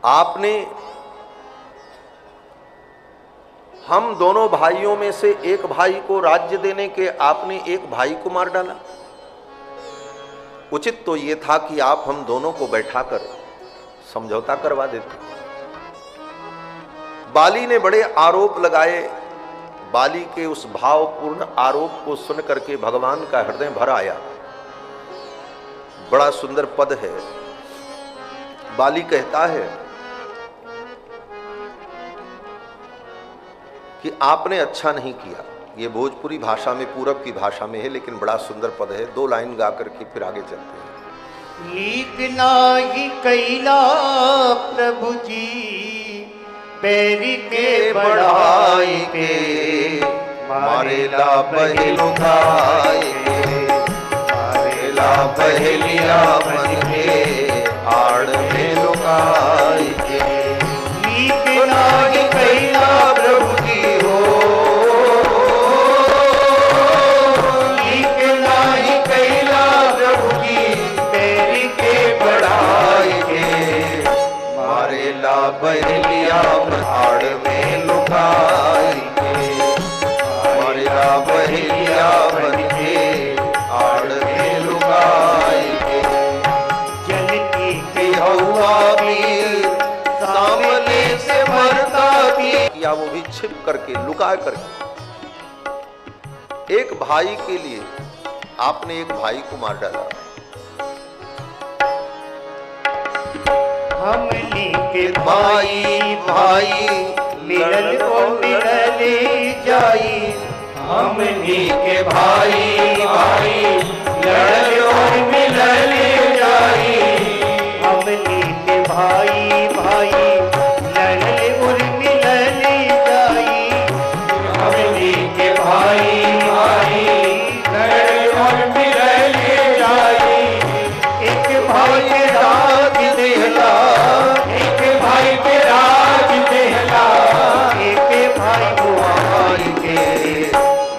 आपने हम दोनों भाइयों में से एक भाई को राज्य देने के आपने एक भाई को मार डाला। उचित तो यह था कि आप हम दोनों को बैठाकर समझौता करवा देते। बाली ने बड़े आरोप लगाए। बाली के उस भावपूर्ण आरोप को सुन करके भगवान का हृदय भर आया। बड़ा सुंदर पद है। बाली कहता है कि आपने अच्छा नहीं किया। ये भोजपुरी भाषा में, पूरब की भाषा में है, लेकिन बड़ा सुंदर पद है। 2 लाइन गा करके फिर आगे चलते हैं। लीक नाही कैला प्रभु जी बैरी के बढ़ाई के, मारेला बहेलु खाए के, मारेला बहेलिया मन के, आड़ में लुकाई के। लीक नाही कैला प्रभु जी हो, लीक नाही कैला प्रभु जी बैरी के बढ़ाई के, मारेला बहेलिया मन आड़ में लुकाई के, मारेला बहेलिया मन के, आड़ में लुकाई के। जलती कि हवा वीर सामने से मरता भी, या वो भी छिप करके, लुका करके। एक भाई के लिए आपने एक भाई को मार डाला। हमनी के भाई भाई मिलल ओ मिलल जाई, हमनी के भाई भाई लड़ल और मिलल जाई, हमनी के भाई भाई लड़ल और मिलल जाई, हमनी के भाई भाई लड़ल और मिलल जाई। एक भाई के राज देहला, एक भाई के राज देहला, एक भाई को भाई के,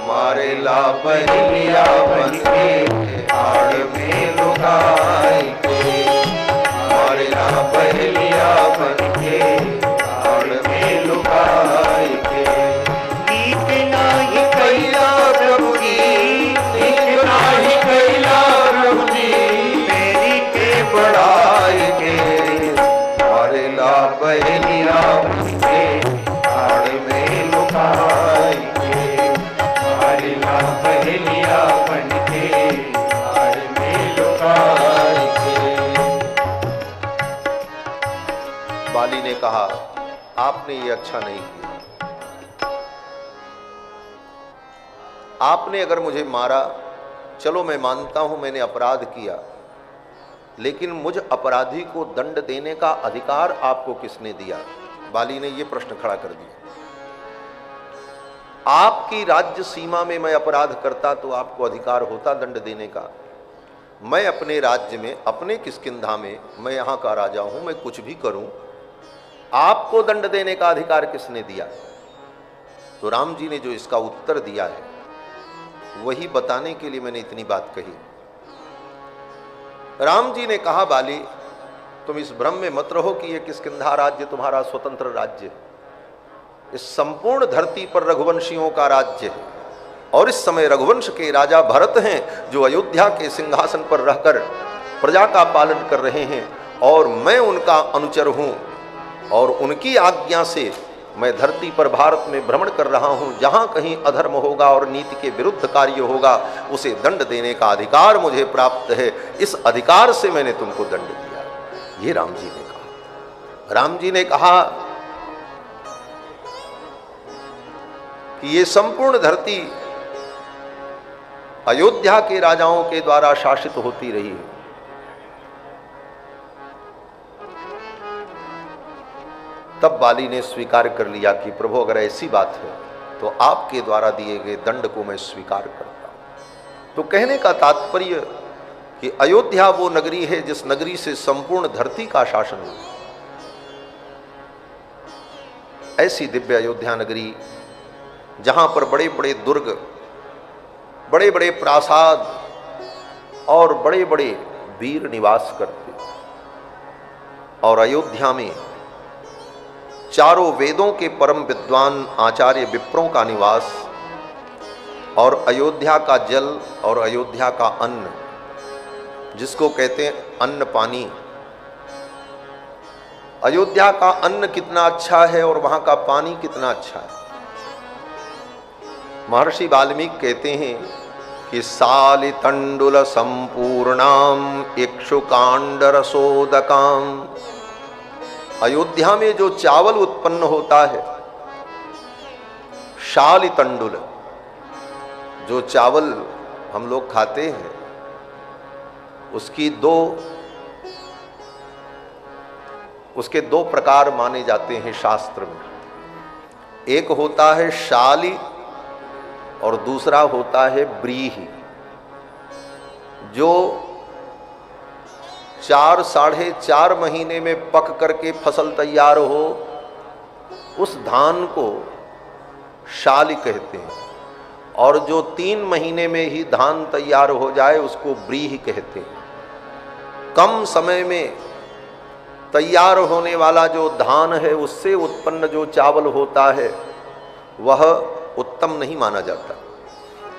मारेला बहेलिया बन के, आड़ में लुकाई के, मारेला बहेलिया बन के, आड़ में लुकाई के। लीक नाही कैला प्रभु जी, लीक नाही कैला प्रभु जी मेरी के बढ़ाई के, मारेला बहेलिया बन के, आड़ में लुकाई के, मारेला बहेलिया बन के आड़ में लुकाई के। बाली ने कहा आपने ये अच्छा नहीं किया। आपने अगर मुझे मारा, चलो मैं मानता हूं मैंने अपराध किया, लेकिन मुझ अपराधी को दंड देने का अधिकार आपको किसने दिया? बाली ने यह प्रश्न खड़ा कर दिया। आपकी राज्य सीमा में मैं अपराध करता तो आपको अधिकार होता दंड देने का। मैं अपने राज्य में, अपने किष्किंधा में, मैं यहां का राजा हूं, मैं कुछ भी करूं, आपको दंड देने का अधिकार किसने दिया? तो राम जी ने जो इसका उत्तर दिया है वही बताने के लिए मैंने इतनी बात कही। राम जी ने कहा बाली तुम इस भ्रम में मत रहो कि यह किष्किंधा राज्य तुम्हारा स्वतंत्र राज्य है। इस संपूर्ण धरती पर रघुवंशियों का राज्य है और इस समय रघुवंश के राजा भरत हैं जो अयोध्या के सिंहासन पर रहकर प्रजा का पालन कर रहे हैं और मैं उनका अनुचर हूं और उनकी आज्ञा से मैं धरती पर भारत में भ्रमण कर रहा हूं। जहां कहीं अधर्म होगा और नीति के विरुद्ध कार्य होगा उसे दंड देने का अधिकार मुझे प्राप्त है। इस अधिकार से मैंने तुमको दंड दिया। ये राम जी ने कहा। राम जी ने कहा कि ये संपूर्ण धरती अयोध्या के राजाओं के द्वारा शासित होती रही है। तब बाली ने स्वीकार कर लिया कि प्रभु अगर ऐसी बात है तो आपके द्वारा दिए गए दंड को मैं स्वीकार करता हूं। तो कहने का तात्पर्य कि अयोध्या वो नगरी है जिस नगरी से संपूर्ण धरती का शासन हो। ऐसी दिव्य अयोध्या नगरी जहां पर बड़े बड़े दुर्ग, बड़े बड़े प्रासाद और बड़े बड़े वीर निवास करते। और अयोध्या में चारों वेदों के परम विद्वान आचार्य विप्रों का निवास, और अयोध्या का जल और अयोध्या का अन्न, जिसको कहते हैं अन्न पानी, अयोध्या का अन्न कितना अच्छा है और वहां का पानी कितना अच्छा है। महर्षि वाल्मीकि कहते हैं कि सालितंडुल संपूर्णाम इक्षुकांड रसोदकाम, अयोध्या में जो चावल उत्पन्न होता है, शालितंडुल, जो चावल हम लोग खाते हैं, उसके दो प्रकार माने जाते हैं शास्त्र में। एक होता है शाली और दूसरा होता है ब्रीही। जो 4 साढ़े 4 महीने में पक करके फसल तैयार हो, उस धान को शाली कहते हैं, और जो 3 महीने में ही धान तैयार हो जाए उसको ब्रीही कहते हैं। कम समय में तैयार होने वाला जो धान है, उससे उत्पन्न जो चावल होता है वह उत्तम नहीं माना जाता।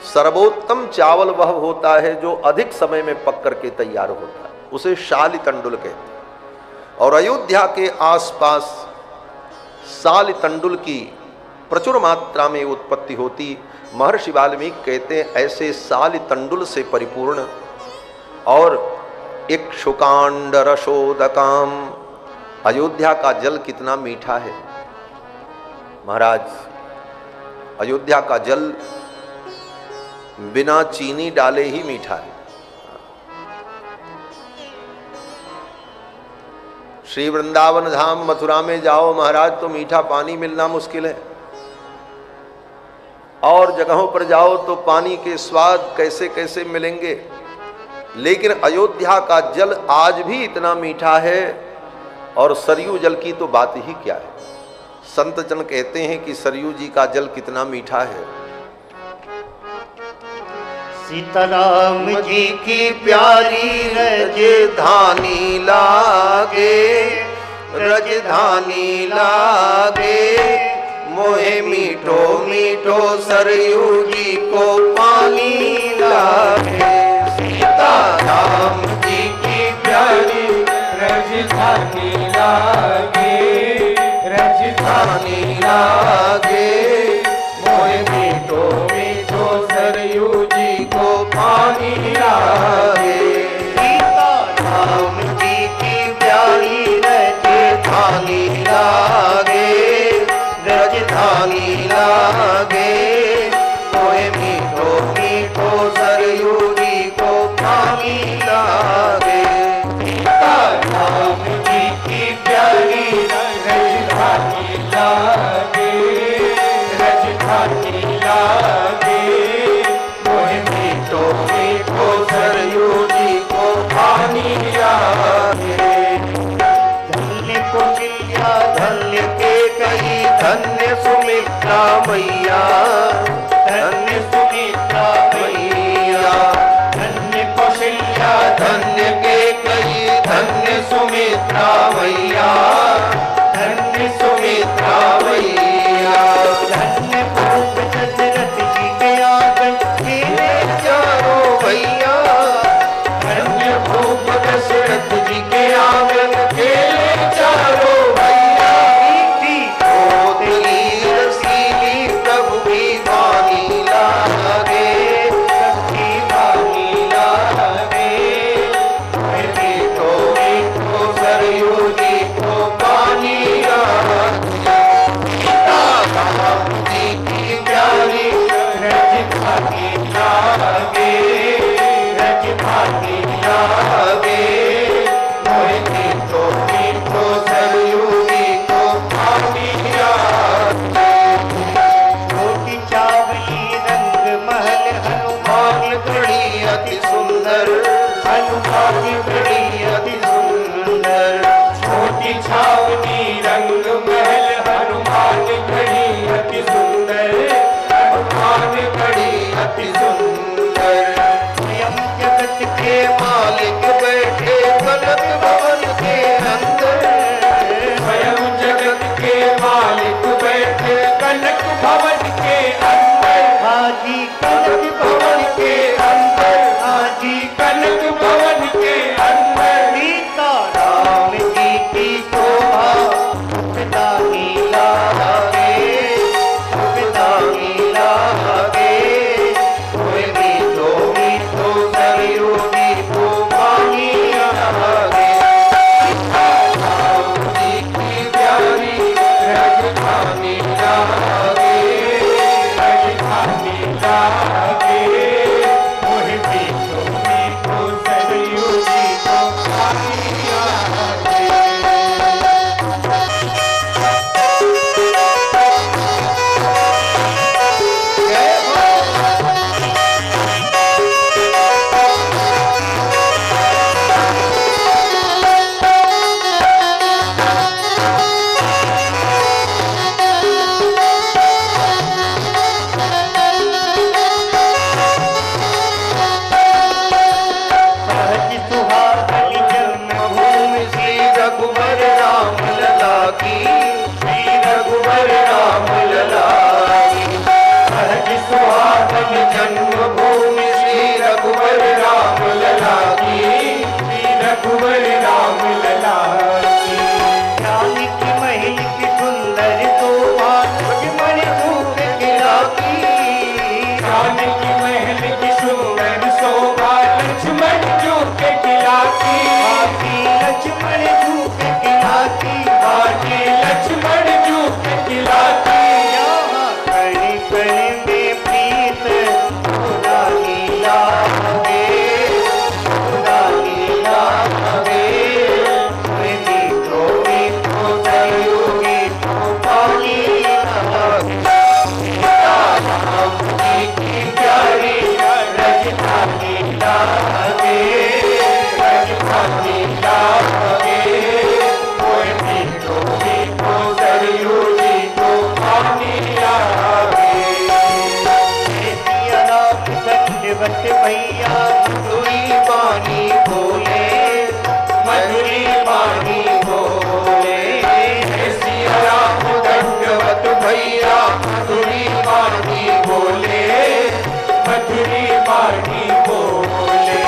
सर्वोत्तम चावल वह होता है जो अधिक समय में पक करके तैयार होता है, उसे शालितंडुल कहते हैं। और अयोध्या के आसपास शालितंडुल की प्रचुर मात्रा में उत्पत्ति होती। महर्षि वाल्मीकि कहते हैं ऐसे शालितंडुल से परिपूर्ण और इक्षुकांड रसोदकाम, अयोध्या का जल कितना मीठा है। महाराज, अयोध्या का जल बिना चीनी डाले ही मीठा है। श्री वृंदावन धाम मथुरा में जाओ महाराज तो मीठा पानी मिलना मुश्किल है, और जगहों पर जाओ तो पानी के स्वाद कैसे कैसे मिलेंगे, लेकिन अयोध्या का जल आज भी इतना मीठा है। और सरयू जल की तो बात ही क्या है। संत जन कहते हैं कि सरयू जी का जल कितना मीठा है। सीताराम जी की प्यारी रजधानी लागे, रजधानी लागे, मोहे मीठो मीठो सरयू जी को पानी लागे। सीताराम जी की प्यारी रजधानी लागे, रजधानी लागे, मोहे मीठो मीठो सरयू जी को पानी लागे। सीताराम जी की प्यारी रजधानी लागे, रजधानी लागे, मोहे मीठो मीठो सरयू जी को पानी लागे। सीताराम जी की प्यारी रजधानी लागे, रजधानी लागे, मोहे मीठो मीठो सरयू जी को पानी लागे। धन्य कौशल्या धन्य के कई, धन्य सुमित्रा मैया, धन्य सुमित्रा मैया, धन्य कौशल्या धन्य के कई, धन्य सुमित्रा मैया, धन्य सुमित्रा मैया। धन्य भूप दशरथ जी के आंगन खेले चारों भैया, धन्य भूप दशरथ जी के आंगन खेले चारों भैया। मीठी गोदली रसीली प्रभु की वाणी, भगवत भैया मधुरी वाणी बोले, मधुरी वाणी बोले। सिया राम दंडवत भैया मधुरी वाणी बोले, मधुरी वाणी बोले।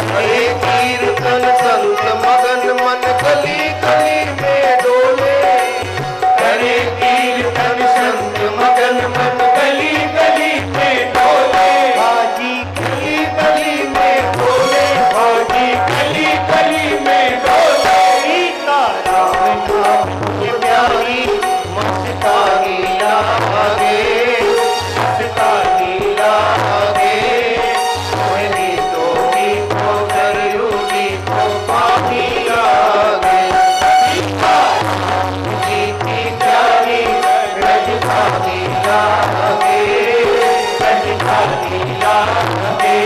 हरे कीर्तन संत मगन मन गली गली में डोले, हरे कीर्तन संत मगन मन गली गली में डोले। हाजी गली गली में डोले, हाजी गली गली में डोले। सीता राम नाम की प्यारी मस्तानी लागे, मस्तानी लागे। मोहिनी तो सरयू को पानी लागे। सीता राम जी की प्यारी राजधानी लागे, राजधानी लागे।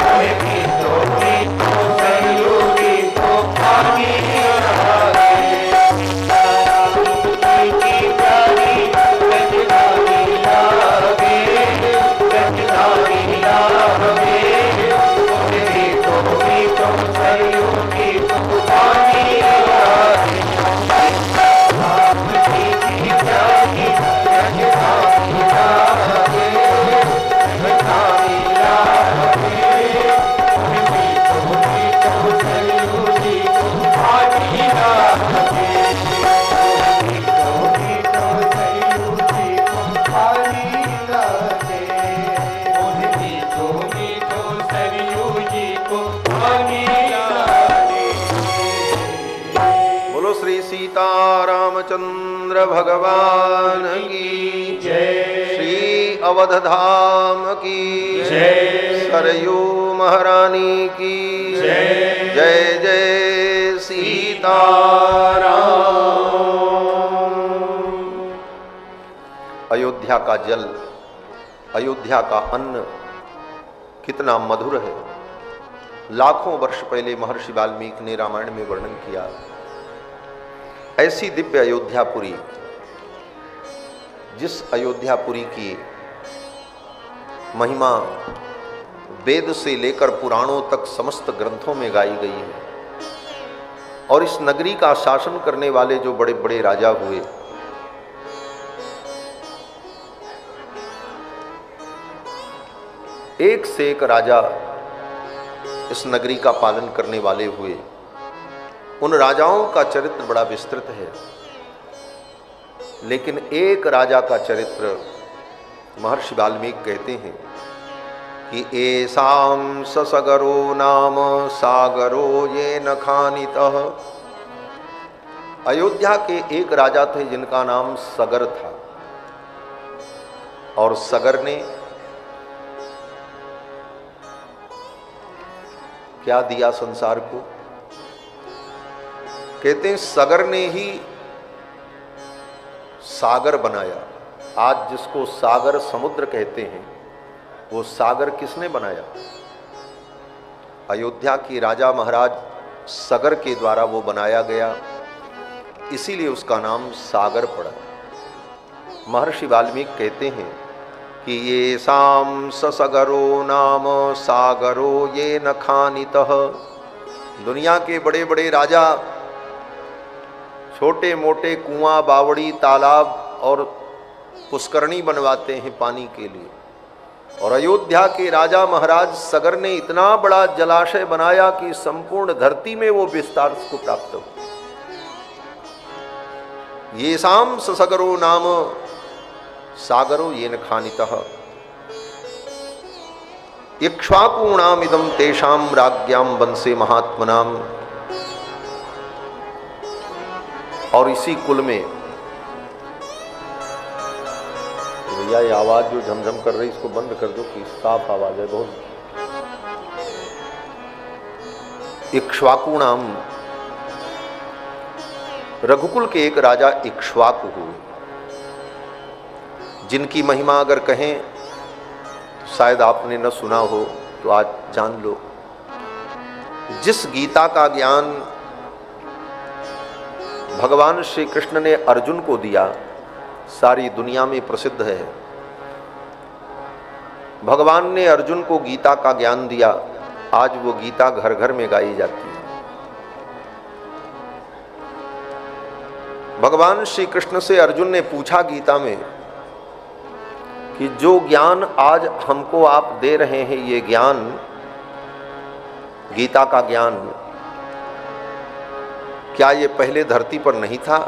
मोहिनी तो सरयू को पानी लागे। बोलो श्री सीतारामचंद्र भगवान की जय। श्री अवध धाम की जय। सरयू महारानी की जय। जय जय सीताराम। अयोध्या का जल, अयोध्या का अन्न कितना मधुर है। लाखों वर्ष पहले महर्षि वाल्मीकि ने रामायण में वर्णन किया। ऐसी दिव्य अयोध्यापुरी, जिस अयोध्यापुरी की महिमा वेद से लेकर पुराणों तक समस्त ग्रंथों में गाई गई है। और इस नगरी का शासन करने वाले जो बड़े बड़े राजा हुए, एक से एक राजा इस नगरी का पालन करने वाले हुए। उन राजाओं का चरित्र बड़ा विस्तृत है, लेकिन एक राजा का चरित्र महर्षि वाल्मीकि कहते हैं कि एसाम ससगरो नाम सागरो ये न खानितः। अयोध्या के एक राजा थे जिनका नाम सगर था, और सगर ने क्या दिया संसार को? कहते हैं सगर ने ही सागर बनाया। आज जिसको सागर समुद्र कहते हैं, वो सागर किसने बनाया? अयोध्या की राजा महाराज सगर के द्वारा वो बनाया गया, इसीलिए उसका नाम सागर पड़ा। महर्षि वाल्मीकि कहते हैं कि ये साम ससगरो नाम सागरो ये न खानितः। दुनिया के बड़े बड़े राजा छोटे मोटे कुआं, बावड़ी, तालाब और पुष्करणी बनवाते हैं पानी के लिए, और अयोध्या के राजा महाराज सगर ने इतना बड़ा जलाशय बनाया कि संपूर्ण धरती में वो विस्तार को प्राप्त हो। ये साम ससगरो नाम सागरो ये न खानितः। इक्ष्वाकूणाम इदम तेषाम राज्ञाम वंशे महात्मनाम। और इसी कुल में, भैया ये आवाज जो झमझम कर रही इसको बंद कर दो कि साफ आवाज है बहुत। इक्ष्वाकूणाम, रघुकुल के एक राजा इक्ष्वाकु हुए, जिनकी महिमा अगर कहें तो शायद आपने न सुना हो, तो आज जान लो। जिस गीता का ज्ञान भगवान श्री कृष्ण ने अर्जुन को दिया, सारी दुनिया में प्रसिद्ध है। भगवान ने अर्जुन को गीता का ज्ञान दिया। आज वो गीता घर घर में गाई जाती है। भगवान श्री कृष्ण से अर्जुन ने पूछा गीता में कि जो ज्ञान आज हमको आप दे रहे हैं, ये ज्ञान, गीता का ज्ञान, क्या ये पहले धरती पर नहीं था?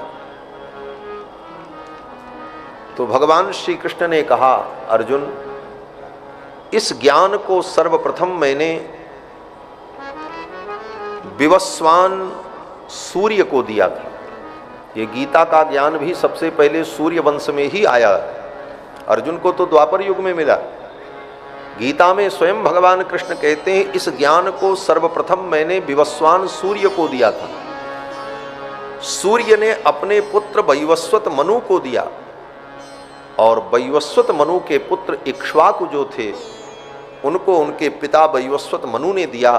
तो भगवान श्री कृष्ण ने कहा, अर्जुन, इस ज्ञान को सर्वप्रथम मैंने विवस्वान सूर्य को दिया था। ये गीता का ज्ञान भी सबसे पहले सूर्य वंश में ही आया। अर्जुन को तो द्वापर युग में मिला। गीता में स्वयं भगवान कृष्ण कहते हैं, इस ज्ञान को सर्वप्रथम मैंने विवस्वान सूर्य को दिया था। सूर्य ने अपने पुत्र वैवस्वत मनु को दिया और वैवस्वत मनु के पुत्र इक्ष्वाकु जो थे, उनको उनके पिता वैवस्वत मनु ने दिया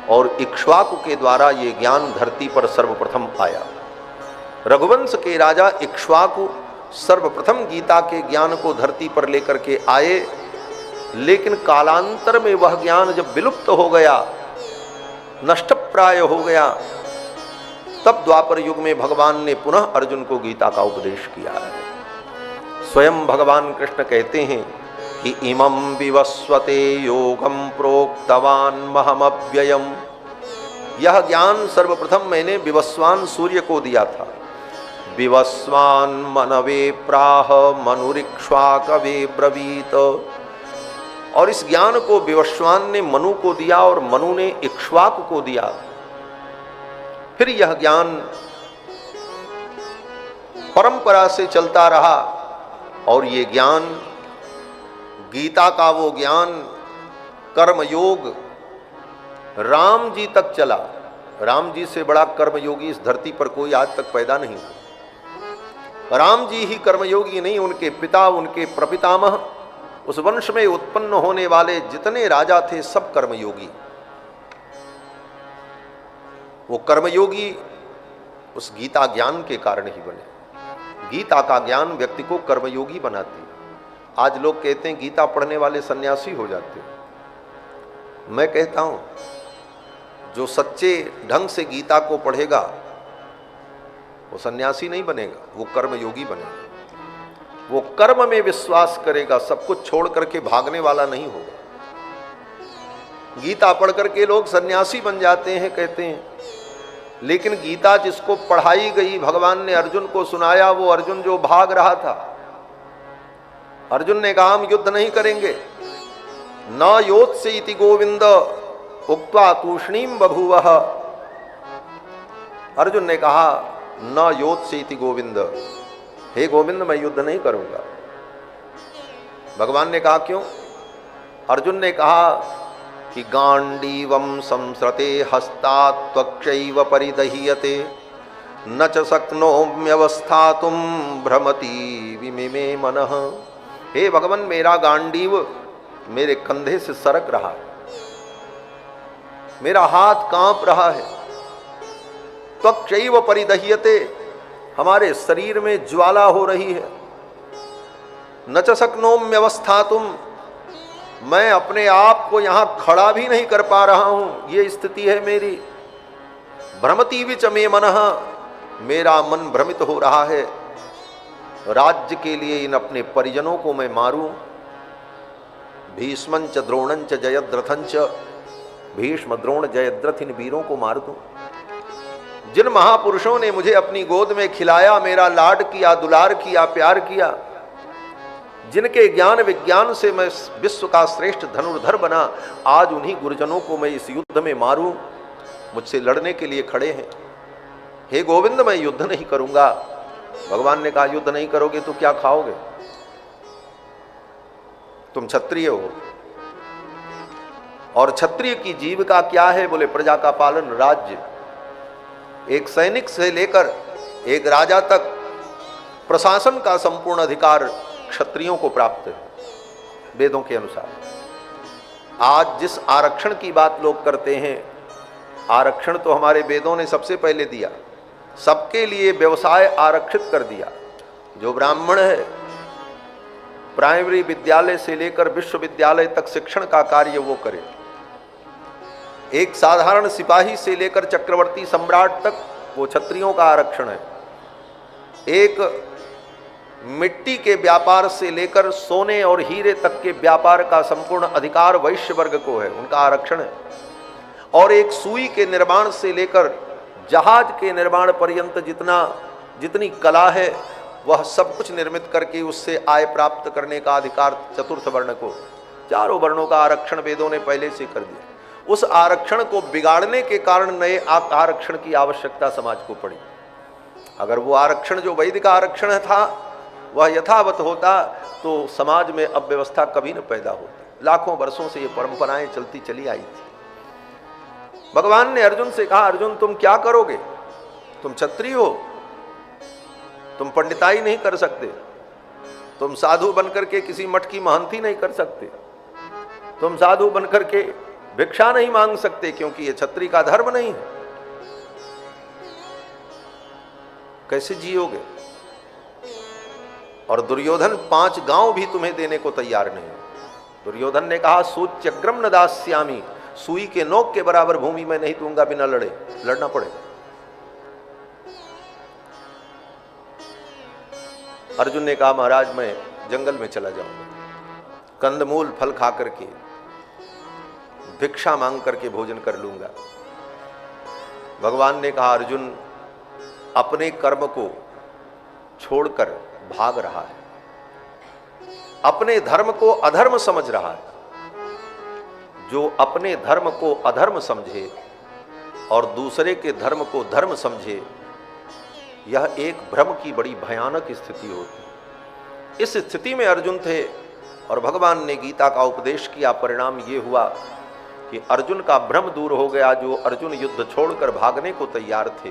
और इक्ष्वाकु के द्वारा ये ज्ञान धरती पर सर्वप्रथम आया। रघुवंश के राजा इक्ष्वाकु सर्वप्रथम गीता के ज्ञान को धरती पर लेकर के आए, लेकिन कालांतर में वह ज्ञान जब विलुप्त हो गया, नष्टप्राय हो गया, तब द्वापर युग में भगवान ने पुनः अर्जुन को गीता का उपदेश किया है। स्वयं भगवान कृष्ण कहते हैं कि इमं विवस्वते योगम प्रोक्तवान महमव्ययम। यह ज्ञान सर्वप्रथम मैंने विवस्वान सूर्य को दिया था। विवस्वान मनवे प्राह मनुरिक्ष्वाकवे ब्रवीत। और इस ज्ञान को विवस्वान ने मनु को दिया और मनु ने इक्ष्वाकु को दिया। फिर यह ज्ञान परंपरा से चलता रहा और ये ज्ञान, गीता का वो ज्ञान, कर्मयोग राम जी तक चला। राम जी से बड़ा कर्मयोगी इस धरती पर कोई आज तक पैदा नहीं हुआ। राम जी ही कर्मयोगी नहीं, उनके पिता, उनके प्रपितामह, उस वंश में उत्पन्न होने वाले जितने राजा थे सब कर्मयोगी। वो कर्मयोगी उस गीता ज्ञान के कारण ही बने। गीता का ज्ञान व्यक्ति को कर्मयोगी बनाती है। आज लोग कहते हैं गीता पढ़ने वाले सन्यासी हो जाते हैं। मैं कहता हूं, जो सच्चे ढंग से गीता को पढ़ेगा वो सन्यासी नहीं बनेगा, वो कर्मयोगी बनेगा। वो कर्म में विश्वास करेगा, सब कुछ छोड़ करके भागने वाला नहीं होगा। गीता पढ़ करके लोग सन्यासी बन जाते हैं कहते हैं, लेकिन गीता जिसको पढ़ाई गई, भगवान ने अर्जुन को सुनाया, वो अर्जुन जो भाग रहा था, अर्जुन ने कहा हम युद्ध नहीं करेंगे। न योत्स्य इति गोविंद उक्त्वा तूष्णीम बभूवः। अर्जुन ने कहा न योत्स्य इति गोविंद, हे गोविंद मैं युद्ध नहीं करूंगा। भगवान ने कहा क्यों? अर्जुन ने कहा कि गांडीवम संसृते हस्तात् त्वक्षैव परिदह्यते न च शक्नोम्यवस्थातुं भ्रमति विमिमे मनः। हे भगवान, मेरा गांडीव मेरे कंधे से सरक रहा है, मेरा हाथ कांप रहा है। त्वक्षैव परिदह्यते, हमारे शरीर में ज्वाला हो रही है। न च शक्नोम्यवस्थातुं, मैं अपने आप को यहां खड़ा भी नहीं कर पा रहा हूं, ये स्थिति है मेरी। भ्रमति विच मे मनः, मेरा मन भ्रमित हो रहा है। राज्य के लिए इन अपने परिजनों को मैं मारूं। भीष्मंच द्रोणंच जयद्रथंच, भीष्म द्रोण जयद्रथ इन वीरों को मार दूं। जिन महापुरुषों ने मुझे अपनी गोद में खिलाया, मेरा लाड किया, दुलार किया, प्यार किया, जिनके ज्ञान विज्ञान से मैं विश्व का श्रेष्ठ धनुर्धर बना, आज उन्हीं गुरुजनों को मैं इस युद्ध में मारूं। मुझसे लड़ने के लिए खड़े हैं। हे गोविंद, मैं युद्ध नहीं करूंगा। भगवान ने कहा युद्ध नहीं करोगे तो क्या खाओगे? तुम क्षत्रिय हो और क्षत्रिय की जीविका क्या है? बोले प्रजा का पालन, राज्य। एक सैनिक से लेकर एक राजा तक प्रशासन का संपूर्ण अधिकार क्षत्रियों को प्राप्त है वेदों के अनुसार। आज जिस आरक्षण की बात लोग करते हैं, आरक्षण तो हमारे वेदों ने सबसे पहले दिया। सबके लिए व्यवसाय आरक्षित कर दिया। जो ब्राह्मण है प्राइमरी विद्यालय से लेकर विश्वविद्यालय तक शिक्षण का कार्य वो करे। एक साधारण सिपाही से लेकर चक्रवर्ती सम्राट तक वो क्षत्रियों का आरक्षण है। एक मिट्टी के व्यापार से लेकर सोने और हीरे तक के व्यापार का संपूर्ण अधिकार वैश्य वर्ग को है, उनका आरक्षण है। और एक सुई के निर्माण से लेकर जहाज के निर्माण पर्यंत जितनी कला है वह सब कुछ निर्मित करके उससे आय प्राप्त करने का अधिकार चतुर्थ वर्ण को, चारों वर्णों का आरक्षण वेदों ने पहले से कर दिया। उस आरक्षण को बिगाड़ने के कारण नए आरक्षण की आवश्यकता समाज को पड़ी। अगर वो आरक्षण जो वैदिक आरक्षण था वह यथावत होता तो समाज में अव्यवस्था कभी न पैदा होती। लाखों वर्षों से ये परंपराएं चलती चली आई थी। भगवान ने अर्जुन से कहा, अर्जुन तुम क्या करोगे? तुम क्षत्रिय हो, तुम पंडिताई नहीं कर सकते, तुम साधु बनकर के किसी मठ की महंती नहीं कर सकते, तुम साधु बनकर के भिक्षा नहीं मांग सकते, क्योंकि ये क्षत्रिय का धर्म नहीं है। कैसे जियोगे? और दुर्योधन 5 गांव भी तुम्हें देने को तैयार नहीं है। दुर्योधन ने कहा, सूच्यग्रम न दास्यामि, सुई के नोक के बराबर भूमि में नहीं दूंगा बिना लड़े, लड़ना पड़ेगा। अर्जुन ने कहा, महाराज मैं जंगल में चला जाऊंगा, कंदमूल फल खा करके भिक्षा मांग करके भोजन कर लूंगा। भगवान ने कहा, अर्जुन अपने कर्म को छोड़कर भाग रहा है, अपने धर्म को अधर्म समझ रहा है। जो अपने धर्म को अधर्म समझे और दूसरे के धर्म को धर्म समझे, यह एक भ्रम की बड़ी भयानक स्थिति होती। इस स्थिति में अर्जुन थे और भगवान ने गीता का उपदेश किया। परिणाम ये हुआ कि अर्जुन का भ्रम दूर हो गया। जो अर्जुन युद्ध छोड़कर भागने को तैयार थे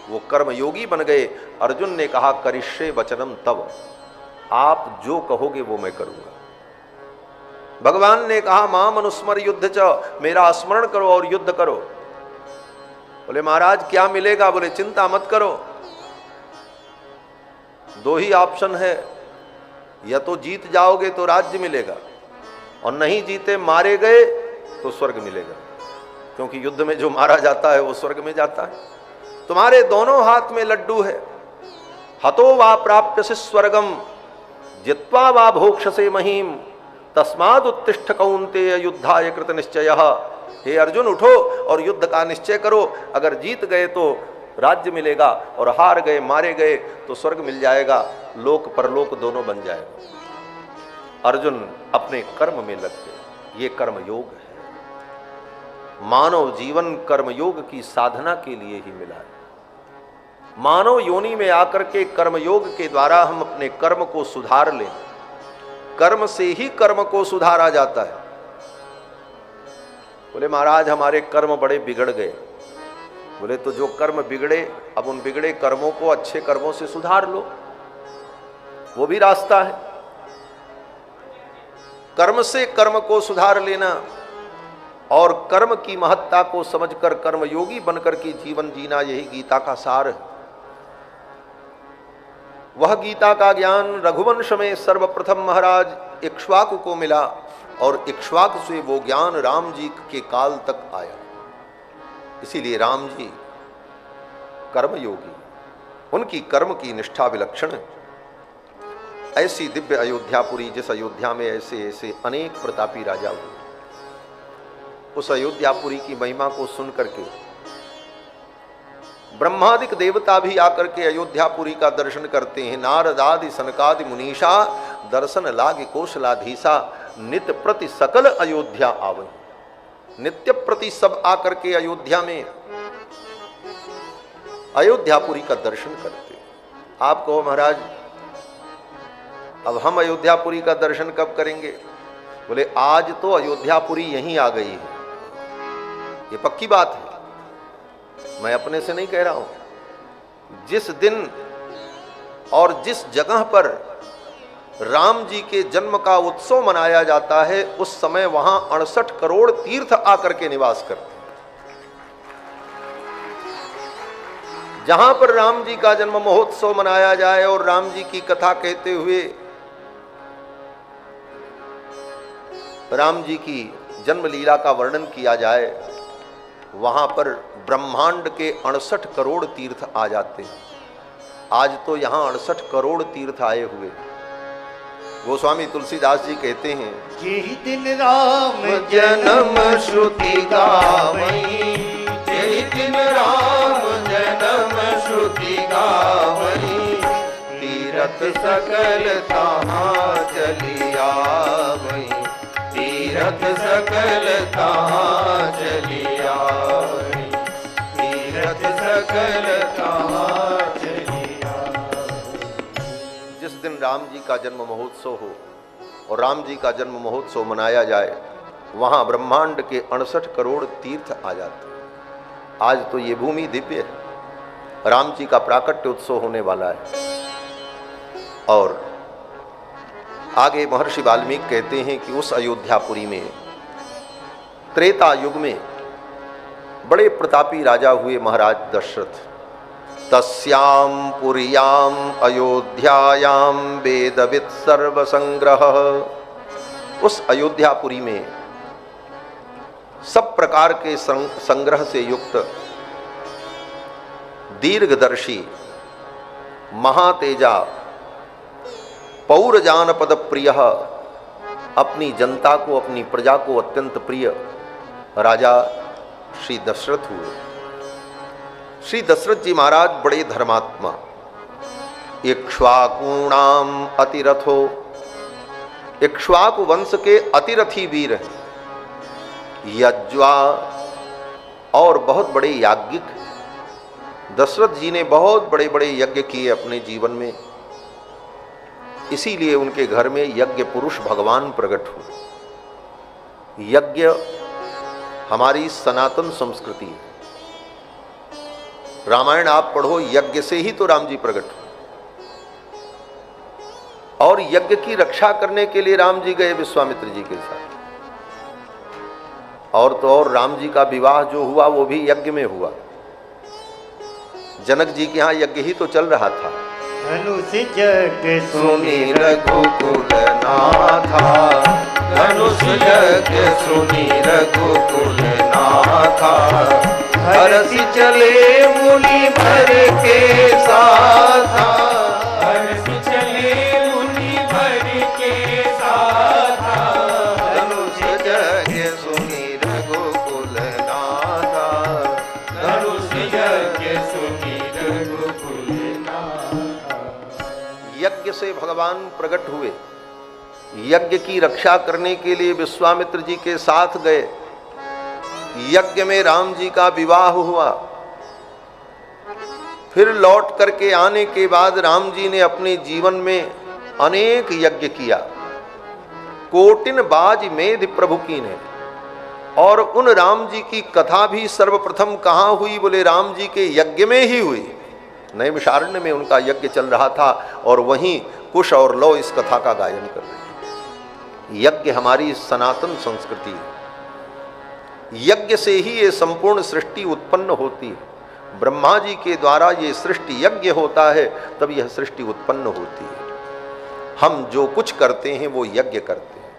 वो कर्मयोगी बन गए। अर्जुन ने कहा, करिष्ये वचनम तव, आप जो कहोगे वो मैं करूंगा। भगवान ने कहा, मां मनुस्मर युद्ध च, मेरा स्मरण करो और युद्ध करो। बोले महाराज क्या मिलेगा? बोले चिंता मत करो, 2 ही ऑप्शन है, या तो जीत जाओगे तो राज्य मिलेगा, और नहीं जीते मारे गए तो स्वर्ग मिलेगा। क्योंकि युद्ध में जो मारा जाता है वो स्वर्ग में जाता है। तुम्हारे दोनों हाथ में लड्डू है, हतो वा प्राप्यसे स्वर्गम जित्वा वा भोक्ष्यसे महीम तस्माद उत्तिष्ठ कौन्तेय युद्धाय कृत निश्चयः। हे अर्जुन उठो और युद्ध का निश्चय करो। अगर जीत गए तो राज्य मिलेगा और हार गए मारे गए तो स्वर्ग मिल जाएगा, लोक परलोक दोनों बन जाएगा। अर्जुन अपने कर्म में लग गए। ये कर्म योग है। मानव जीवन कर्मयोग की साधना के लिए ही मिला है। मानव योनि में आकर के कर्मयोग के द्वारा हम अपने कर्म को सुधार लें। कर्म से ही कर्म को सुधारा जाता है। बोले महाराज हमारे कर्म बड़े बिगड़ गए। बोले तो जो कर्म बिगड़े, अब उन बिगड़े कर्मों को अच्छे कर्मों से सुधार लो, वो भी रास्ता है। कर्म से कर्म को सुधार लेना और कर्म की महत्ता को समझकर कर्मयोगी बनकर के जीवन जीना, यही गीता का सार है। वह गीता का ज्ञान रघुवंश में सर्वप्रथम महाराज इक्ष्वाकु को मिला और इक्ष्वाकु से वो ज्ञान राम जी के काल तक आया। इसीलिए राम जी कर्मयोगी, उनकी कर्म की निष्ठा विलक्षण है। ऐसी दिव्य अयोध्यापुरी, जिस अयोध्या में ऐसे ऐसे अनेक प्रतापी राजा हुए, उस अयोध्यापुरी की महिमा को सुन करके ब्रह्मादिक देवता भी आकर के अयोध्यापुरी का दर्शन करते हैं। नारद आदि सनकादि मुनीषा दर्शन लागे कौशलाधीशा, नित्य प्रति सकल अयोध्या आवई। नित्य प्रति सब आकर के अयोध्या में अयोध्यापुरी का दर्शन करते। आप कहो महाराज अब हम अयोध्यापुरी का दर्शन कब करेंगे? बोले आज तो अयोध्यापुरी यहीं आ गई है, ये पक्की बात है, मैं अपने से नहीं कह रहा हूं। जिस दिन और जिस जगह पर राम जी के जन्म का उत्सव मनाया जाता है, उस समय वहां 68 करोड़ तीर्थ आकर के निवास करते हैं। जहां पर राम जी का जन्म महोत्सव मनाया जाए और राम जी की कथा कहते हुए राम जी की जन्म लीला का वर्णन किया जाए, वहाँ पर ब्रह्मांड के 68 करोड़ तीर्थ आ जाते हैं। आज तो यहाँ 68 करोड़ तीर्थ आए हुए। गोस्वामी तुलसीदास जी कहते हैं, यही दिन राम जन्म श्रुति गावई, यही दिन राम जन्म श्रुति गावई, तीरथ सकल तहाँ चलिया वही, तीरथ सकल तहाँ चलिया, तीरथ सकल तहाँ चलिया। जिस दिन राम जी का जन्म महोत्सव हो और राम जी का जन्म महोत्सव मनाया जाए, वहाँ ब्रह्मांड के 68 करोड़ तीर्थ आ जाते हैं। आज तो ये भूमि दिव्य है, राम जी का प्राकट्य उत्सव होने वाला है। और आगे महर्षि वाल्मीकि कहते हैं कि उस अयोध्यापुरी में त्रेता युग में बड़े प्रतापी राजा हुए महाराज दशरथ। तस्याम पुर्याम अयोध्यायाम वेदविद सर्वसंग्रह, उस अयोध्यापुरी में सब प्रकार के संग्रह से युक्त दीर्घदर्शी महातेजा पौर जानपद प्रिय, अपनी जनता को अपनी प्रजा को अत्यंत प्रिय राजा श्री दशरथ हुए। श्री दशरथ जी महाराज बड़े धर्मात्मा, इक्ष्वाकूणाम अतिरथो, इक्ष्वाकु वंश के अतिरथी वीर हैं। यज्वा, और बहुत बड़े याज्ञिक। दशरथ जी ने बहुत बड़े बड़े यज्ञ किए अपने जीवन में, इसीलिए उनके घर में यज्ञ पुरुष भगवान प्रकट हुए। यज्ञ हमारी सनातन संस्कृति है। रामायण आप पढ़ो, यज्ञ से ही तो राम जी प्रकट हुए, और यज्ञ की रक्षा करने के लिए राम जी गए विश्वामित्र जी के साथ। और तो और राम जी का विवाह जो हुआ वो भी यज्ञ में हुआ। जनक जी के यहाँ यज्ञ ही तो चल रहा था। धनुष जग सुनी रघुकुल नाथा, धनुष जग सुनी रघुकुल नाथा, हरसि चले मुनि भर के साथा, हर्ष चले मुनि भर के साथा, धनुष जग सुनी रघुकुल नाथा, धनुष जग सुनी रघुकुल नाथा। यज्ञ से भगवान प्रकट हुए। यज्ञ की रक्षा करने के लिए विश्वामित्र जी के साथ गए। यज्ञ में राम जी का विवाह हुआ। फिर लौट करके आने के बाद राम जी ने अपने जीवन में अनेक यज्ञ किया। कोटिन बाज मेध प्रभु की ने, और उन राम जी की कथा भी सर्वप्रथम कहाँ हुई? बोले राम जी के यज्ञ में ही हुई। नैमिषारण्य में उनका यज्ञ चल रहा था और वहीं कुश और लौ इस कथा का गायन कर रहे हैं। यज्ञ हमारी सनातन संस्कृति है। यज्ञ से ही ये संपूर्ण सृष्टि उत्पन्न होती है। ब्रह्मा जी के द्वारा ये सृष्टि यज्ञ होता है, तब यह सृष्टि उत्पन्न होती है। हम जो कुछ करते हैं वो यज्ञ करते हैं।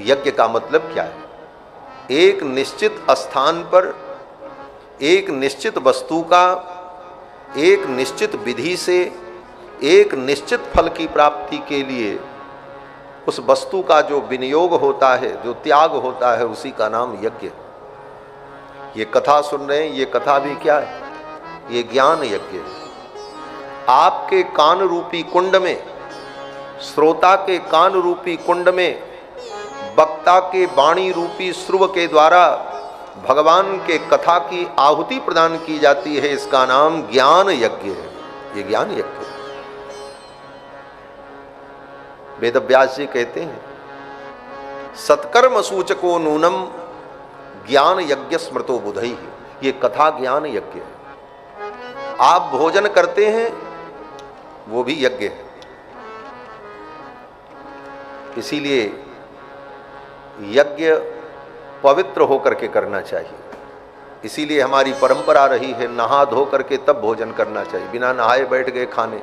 यज्ञ का मतलब क्या है? एक निश्चित स्थान पर एक निश्चित वस्तु का एक निश्चित विधि से एक निश्चित फल की प्राप्ति के लिए उस वस्तु का जो विनियोग होता है, जो त्याग होता है, उसी का नाम यज्ञ है। ये कथा सुन रहे हैं, ये कथा भी क्या है? ये ज्ञान यज्ञ है। आपके कान रूपी कुंड में, श्रोता के कान रूपी कुंड में, वक्ता के वाणी रूपी श्रुव के द्वारा भगवान के कथा की आहुति प्रदान की जाती है। इसका नाम ज्ञान यज्ञ है। ये ज्ञान यज्ञ है। वेदव्यास जी कहते हैं, सत्कर्म सूचको नूनम ज्ञान यज्ञ स्मृतो बुधई। ये कथा ज्ञान यज्ञ है। आप भोजन करते हैं, वो भी यज्ञ है। इसीलिए यज्ञ पवित्र होकर के करना चाहिए। इसीलिए हमारी परंपरा रही है, नहा धो करके तब भोजन करना चाहिए। बिना नहाए बैठ गए खाने,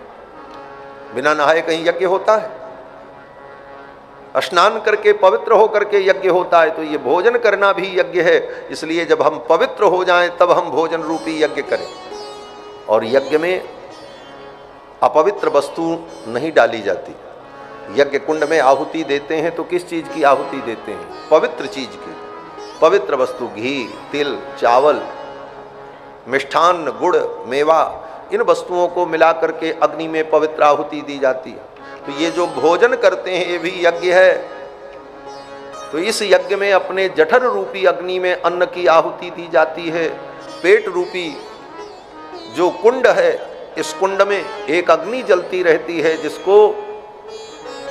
बिना नहाए कहीं यज्ञ होता है? स्नान करके पवित्र हो करके यज्ञ होता है, तो ये भोजन करना भी यज्ञ है। इसलिए जब हम पवित्र हो जाएं तब हम भोजन रूपी यज्ञ करें। और यज्ञ में अपवित्र वस्तु नहीं डाली जाती। यज्ञ कुंड में आहुति देते हैं तो किस चीज़ की आहुति देते हैं? पवित्र चीज़ की। पवित्र वस्तु घी, तिल, चावल, मिष्ठान्न, गुड़, मेवा, इन वस्तुओं को मिला करके अग्नि में पवित्र आहुति दी जाती है। तो ये जो भोजन करते हैं ये भी यज्ञ है। तो इस यज्ञ में अपने जठर रूपी अग्नि में अन्न की आहुति दी जाती है। पेट रूपी जो कुंड है, इस कुंड में एक अग्नि जलती रहती है जिसको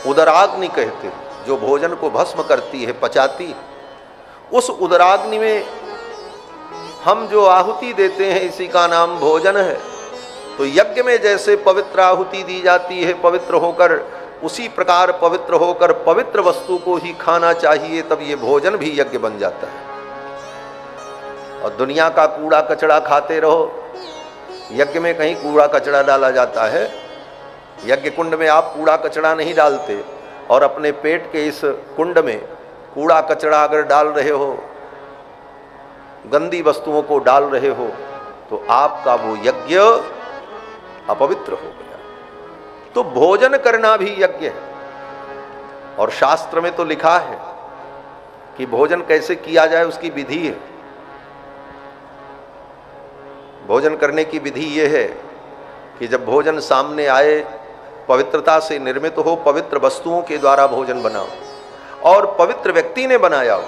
उदराग्नि कहते हैं, जो भोजन को भस्म करती है, पचाती है। उस उदराग्नि में हम जो आहुति देते हैं इसी का नाम भोजन है। तो यज्ञ में जैसे पवित्र आहुति दी जाती है पवित्र होकर, उसी प्रकार पवित्र होकर पवित्र वस्तु को ही खाना चाहिए, तब ये भोजन भी यज्ञ बन जाता है। और दुनिया का कूड़ा कचड़ा खाते रहो, यज्ञ में कहीं कूड़ा कचड़ा डाला जाता है? यज्ञ कुंड में आप कूड़ा कचड़ा नहीं डालते, और अपने पेट के इस कुंड में कूड़ा कचड़ा अगर डाल रहे हो, गंदी वस्तुओं को डाल रहे हो, तो आपका वो यज्ञ अपवित्र हो गया। तो भोजन करना भी यज्ञ है। और शास्त्र में तो लिखा है कि भोजन कैसे किया जाए, उसकी विधि है। भोजन करने की विधि ये है कि जब भोजन सामने आए, पवित्रता से निर्मित हो, पवित्र वस्तुओं के द्वारा भोजन बनाओ, और पवित्र व्यक्ति ने बनाया हो,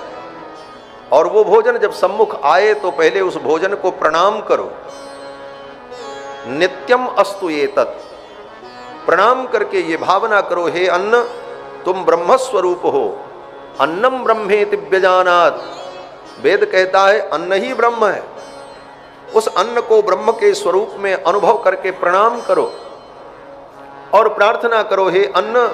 और वो भोजन जब सम्मुख आए तो पहले उस भोजन को प्रणाम करो। नित्यम अस्तु एतत्, प्रणाम करके ये भावना करो, हे अन्न तुम ब्रह्म स्वरूप हो, अन्नम ब्रह्मेति व्यजानात्। वेद कहता है अन्न ही ब्रह्म है। उस अन्न को ब्रह्म के स्वरूप में अनुभव करके प्रणाम करो और प्रार्थना करो, हे अन्न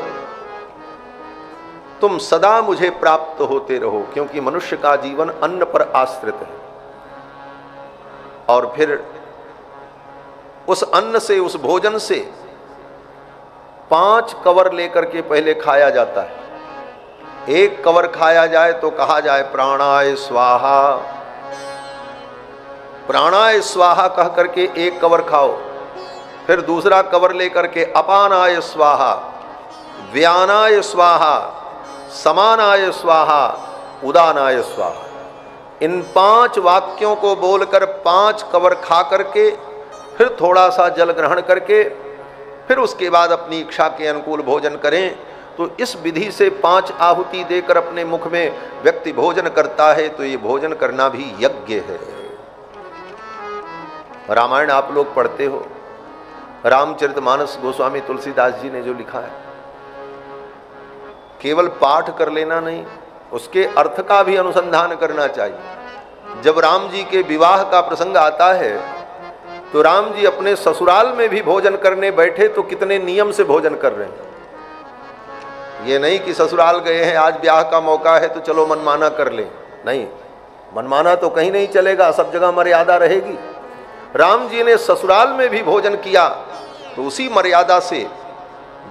तुम सदा मुझे प्राप्त होते रहो, क्योंकि मनुष्य का जीवन अन्न पर आश्रित है। और फिर उस अन्न से, उस भोजन से 5 कवर लेकर के पहले खाया जाता है। एक कवर खाया जाए तो कहा जाए प्राणाय स्वाहा। प्राणाय स्वाहा कह करके एक कवर खाओ। फिर दूसरा कवर लेकर के अपानाय स्वाहा, व्यानाय स्वाहा, समानाय स्वाहा, उदानाय स्वाहा। इन 5 वाक्यों को बोलकर 5 कवर खा करके फिर थोड़ा सा जल ग्रहण करके फिर उसके बाद अपनी इच्छा के अनुकूल भोजन करें। तो इस विधि से 5 आहुति देकर अपने मुख में व्यक्ति भोजन करता है। तो ये भोजन करना भी यज्ञ है। रामायण आप लोग पढ़ते हो, रामचरितमानस गोस्वामी तुलसीदास जी ने जो लिखा है, केवल पाठ कर लेना नहीं, उसके अर्थ का भी अनुसंधान करना चाहिए। जब राम जी के विवाह का प्रसंग आता है तो राम जी अपने ससुराल में भी भोजन करने बैठे तो कितने नियम से भोजन कर रहे हैं। ये नहीं कि ससुराल गए हैं, आज ब्याह का मौका है तो चलो मनमाना कर लें। नहीं, मनमाना तो कहीं नहीं चलेगा, सब जगह मर्यादा रहेगी। राम जी ने ससुराल में भी भोजन किया तो उसी मर्यादा से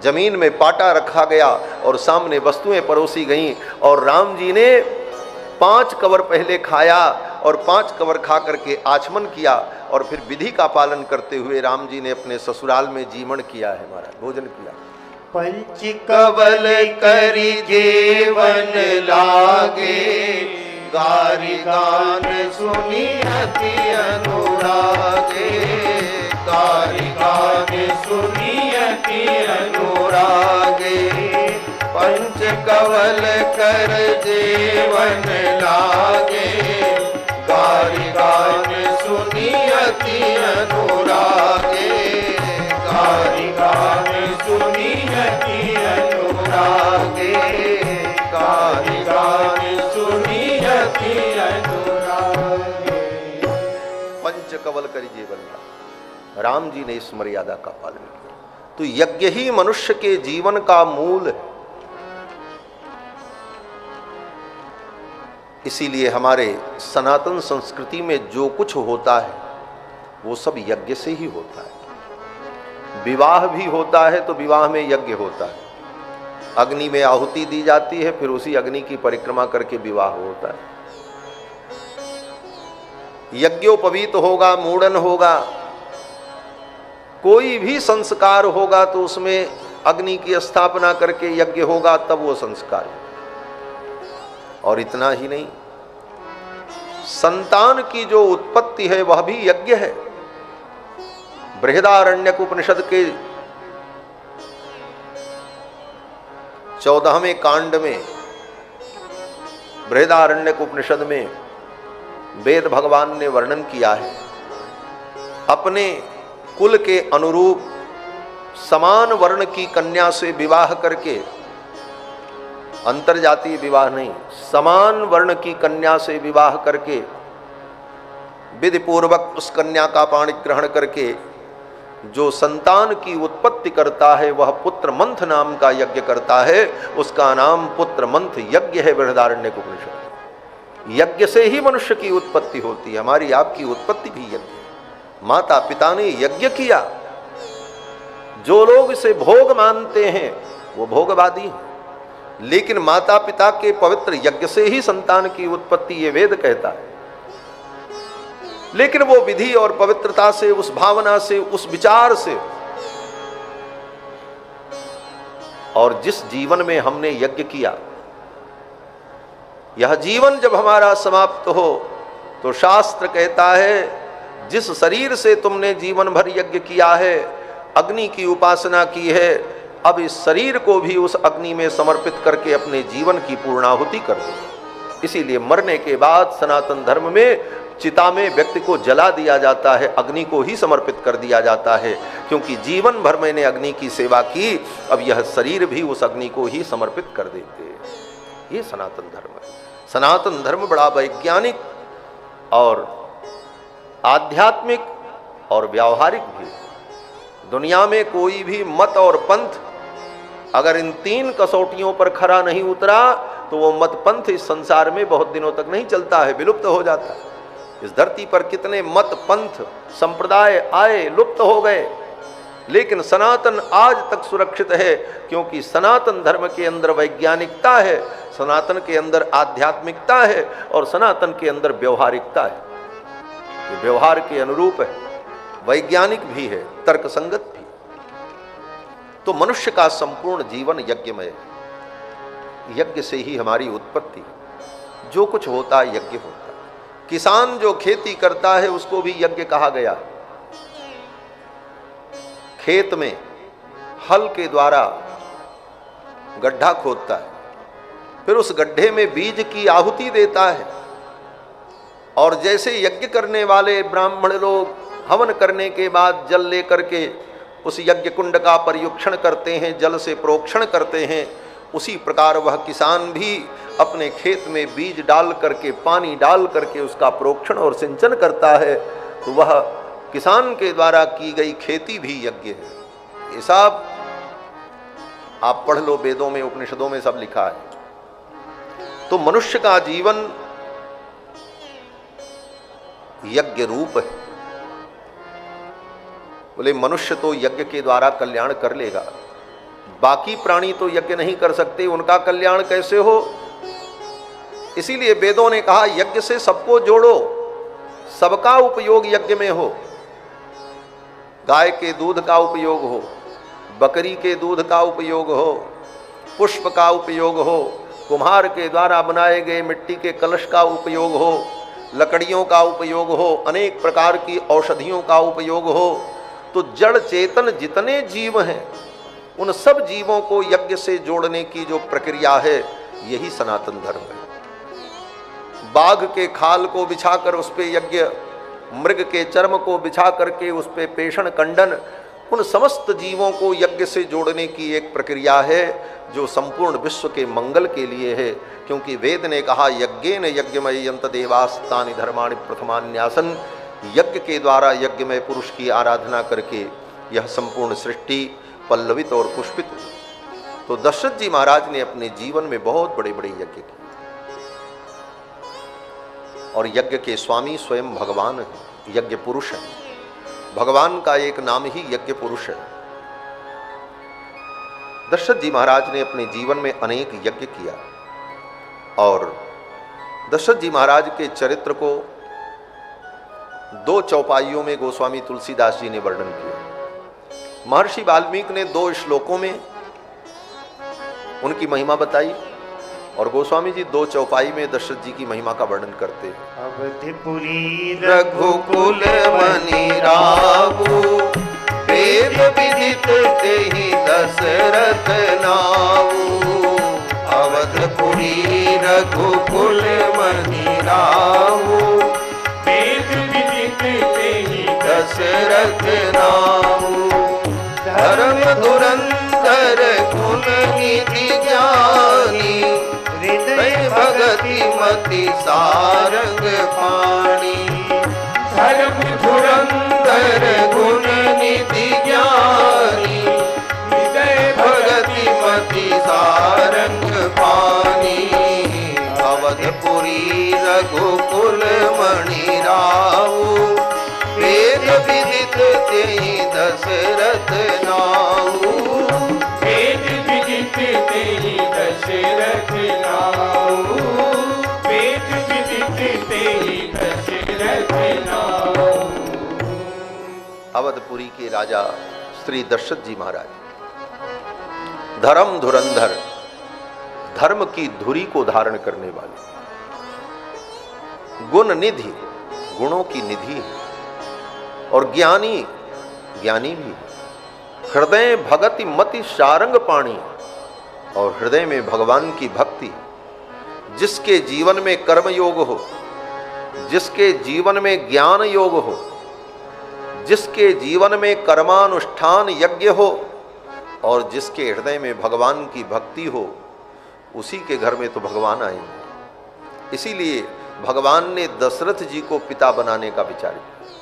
जमीन में पाटा रखा गया और सामने वस्तुएं परोसी गईं, और राम जी ने 5 कवर पहले खाया और 5 कवर खा करके आचमन किया, और फिर विधि का पालन करते हुए राम जी ने अपने ससुराल में जीवन किया है, महाराज भोजन किया। पंच कवल करि जेवन लागे, गारि गान सुनी अति अनुरागे, गारि गान सुनी अति अनुरागे। पंच कवल कर जेवन लागे, गारि गान सुनी अति अनुरागे, गारि गान सुनी अति अनुरागे, गारि गान सुनी अति अनुरागे। पंच कवल करि जीवन का राम जी ने इस मर्यादा का पालन किया। तो यज्ञ ही मनुष्य के जीवन का मूल है। इसीलिए हमारे सनातन संस्कृति में जो कुछ होता है वो सब यज्ञ से ही होता है। विवाह भी होता है तो विवाह में यज्ञ होता है। अग्नि में आहुति दी जाती है, फिर उसी अग्नि की परिक्रमा करके विवाह होता है। यज्ञोपवीत होगा, मूढ़न होगा, कोई भी संस्कार होगा तो उसमें अग्नि की स्थापना करके यज्ञ होगा, तब वो संस्कार। और इतना ही नहीं, संतान की जो उत्पत्ति है वह भी यज्ञ है। बृहदारण्यक उपनिषद के 14वें कांड में, बृहदारण्यक उपनिषद में वेद भगवान ने वर्णन किया है, अपने कुल के अनुरूप समान वर्ण की कन्या से विवाह करके, अंतरजातीय विवाह नहीं, समान वर्ण की कन्या से विवाह करके विधि पूर्वक उस कन्या का पाणी ग्रहण करके जो संतान की उत्पत्ति करता है वह पुत्र मंथ नाम का यज्ञ करता है। उसका नाम पुत्र मंथ यज्ञ है बृहदारण्यक उपनिषद। यज्ञ से ही मनुष्य की उत्पत्ति होती है। हमारी आपकी उत्पत्ति भी यज्ञ है। माता पिता ने यज्ञ किया। जो लोग इसे भोग मानते हैं वो भोगवादी हैं, लेकिन माता पिता के पवित्र यज्ञ से ही संतान की उत्पत्ति ये वेद कहता है। लेकिन वो विधि और पवित्रता से, उस भावना से, उस विचार से, और जिस जीवन में हमने यज्ञ किया, यह जीवन जब हमारा समाप्त हो तो शास्त्र कहता है जिस शरीर से तुमने जीवन भर यज्ञ किया है, अग्नि की उपासना की है, अब इस शरीर को भी उस अग्नि में समर्पित करके अपने जीवन की पूर्णाहुति कर दो। इसीलिए मरने के बाद सनातन धर्म में चिता में व्यक्ति को जला दिया जाता है, अग्नि को ही समर्पित कर दिया जाता है, क्योंकि जीवन भर मैंने अग्नि की सेवा की, अब यह शरीर भी उस अग्नि को ही समर्पित कर देते हैं। ये सनातन धर्म है। सनातन धर्म बड़ा वैज्ञानिक और आध्यात्मिक और व्यावहारिक भी। दुनिया में कोई भी मत और पंथ अगर इन तीन कसौटियों पर खरा नहीं उतरा तो वो मत पंथ इस संसार में बहुत दिनों तक नहीं चलता है, विलुप्त हो जाता है। इस धरती पर कितने मत पंथ संप्रदाय आए, लुप्त हो गए, लेकिन सनातन आज तक सुरक्षित है, क्योंकि सनातन धर्म के अंदर वैज्ञानिकता है, सनातन के अंदर आध्यात्मिकता है और सनातन के अंदर व्यवहारिकता है। ये व्यवहार के अनुरूप है, वैज्ञानिक भी है, तर्कसंगत भी। तो मनुष्य का संपूर्ण जीवन यज्ञमय है। यज्ञ से ही हमारी उत्पत्ति, जो कुछ होता है यज्ञ होता है। किसान जो खेती करता है उसको भी यज्ञ कहा गया। खेत में हल के द्वारा गड्ढा खोदता है, फिर उस गड्ढे में बीज की आहुति देता है, और जैसे यज्ञ करने वाले ब्राह्मण लोग हवन करने के बाद जल लेकर के उस यज्ञ कुंड का पर्युक्षण करते हैं, जल से प्रोक्षण करते हैं, उसी प्रकार वह किसान भी अपने खेत में बीज डाल करके, पानी डाल करके उसका प्रोक्षण और सिंचन करता है। तो वह किसान के द्वारा की गई खेती भी यज्ञ है। ये सब आप पढ़ लो, वेदों में, उपनिषदों में सब लिखा है। तो मनुष्य का जीवन यज्ञ रूप है। बोले मनुष्य तो यज्ञ के द्वारा कल्याण कर लेगा, बाकी प्राणी तो यज्ञ नहीं कर सकते, उनका कल्याण कैसे हो? इसीलिए वेदों ने कहा यज्ञ से सबको जोड़ो, सबका उपयोग यज्ञ में हो। गाय के दूध का उपयोग हो, बकरी के दूध का उपयोग हो, पुष्प का उपयोग हो, कुम्हार के द्वारा बनाए गए मिट्टी के कलश का उपयोग हो, लकड़ियों का उपयोग हो, अनेक प्रकार की औषधियों का उपयोग हो। तो जड़ चेतन जितने जीव हैं उन सब जीवों को यज्ञ से जोड़ने की जो प्रक्रिया है, यही सनातन धर्म है। बाघ के खाल को बिछाकर उस पे यज्ञ, मृग के चर्म को बिछा करके उस पे पेषण कंडन, उन समस्त जीवों को यज्ञ से जोड़ने की एक प्रक्रिया है जो संपूर्ण विश्व के मंगल के लिए है। क्योंकि वेद ने कहा यज्ञेन यज्ञमयंत देवास्तानि धर्माणि प्रथमान्यासन, यज्ञ के द्वारा यज्ञमय पुरुष की आराधना करके यह संपूर्ण सृष्टि पल्लवित और पुष्पित हुई। तो दशरथ जी महाराज ने अपने जीवन में बहुत बड़े बड़े यज्ञ किए, और यज्ञ के स्वामी स्वयं भगवान है, यज्ञ पुरुष है। भगवान का एक नाम ही यज्ञ पुरुष है। दशरथ जी महाराज ने अपने जीवन में अनेक यज्ञ किया और दशरथ जी महाराज के चरित्र को 2 चौपाइयों में गोस्वामी तुलसीदास जी ने वर्णन किया। महर्षि वाल्मीकि ने 2 श्लोकों में उनकी महिमा बताई और गोस्वामी जी 2 चौपाई में दशरथ जी की महिमा का वर्णन करते हैं। अवधिपुरी रघुकुल मनि राहु वेद विदित तेहि दशरथ नाऊ। अवधपुरी रघुकुल मनि राहु वेद विदित तेहि दशरथ नाऊ। धर्म धुरंधर गुण निधि ज्ञानी हृदय भगति मति सारंग पाणी। धर्म धुरंधर गुण निधि ज्ञानी हृदय भगति मति सारंग पानी। अवधपुरी रघुकुल मणि राहु वेद विदित तेहि दशरथ नाऊ। वेद विदित तेहि दशरथ नाऊ। वेद विदित तेहि दशरथ नाऊ। अवधपुरी के राजा श्री दशरथ जी महाराज धर्म धुरंधर, धर्म की धुरी को धारण करने वाले, गुण निधि, गुणों की निधि है और ज्ञानी, ज्ञानी भी है। हृदय भगति मति सारंग पाणी, और हृदय में भगवान की भक्ति, जिसके जीवन में कर्म योग हो, जिसके जीवन में ज्ञान योग हो, जिसके जीवन में कर्मानुष्ठान यज्ञ हो और जिसके हृदय में भगवान की भक्ति हो, उसी के घर में तो भगवान आएंगे। इसीलिए भगवान ने दशरथ जी को पिता बनाने का विचार किया।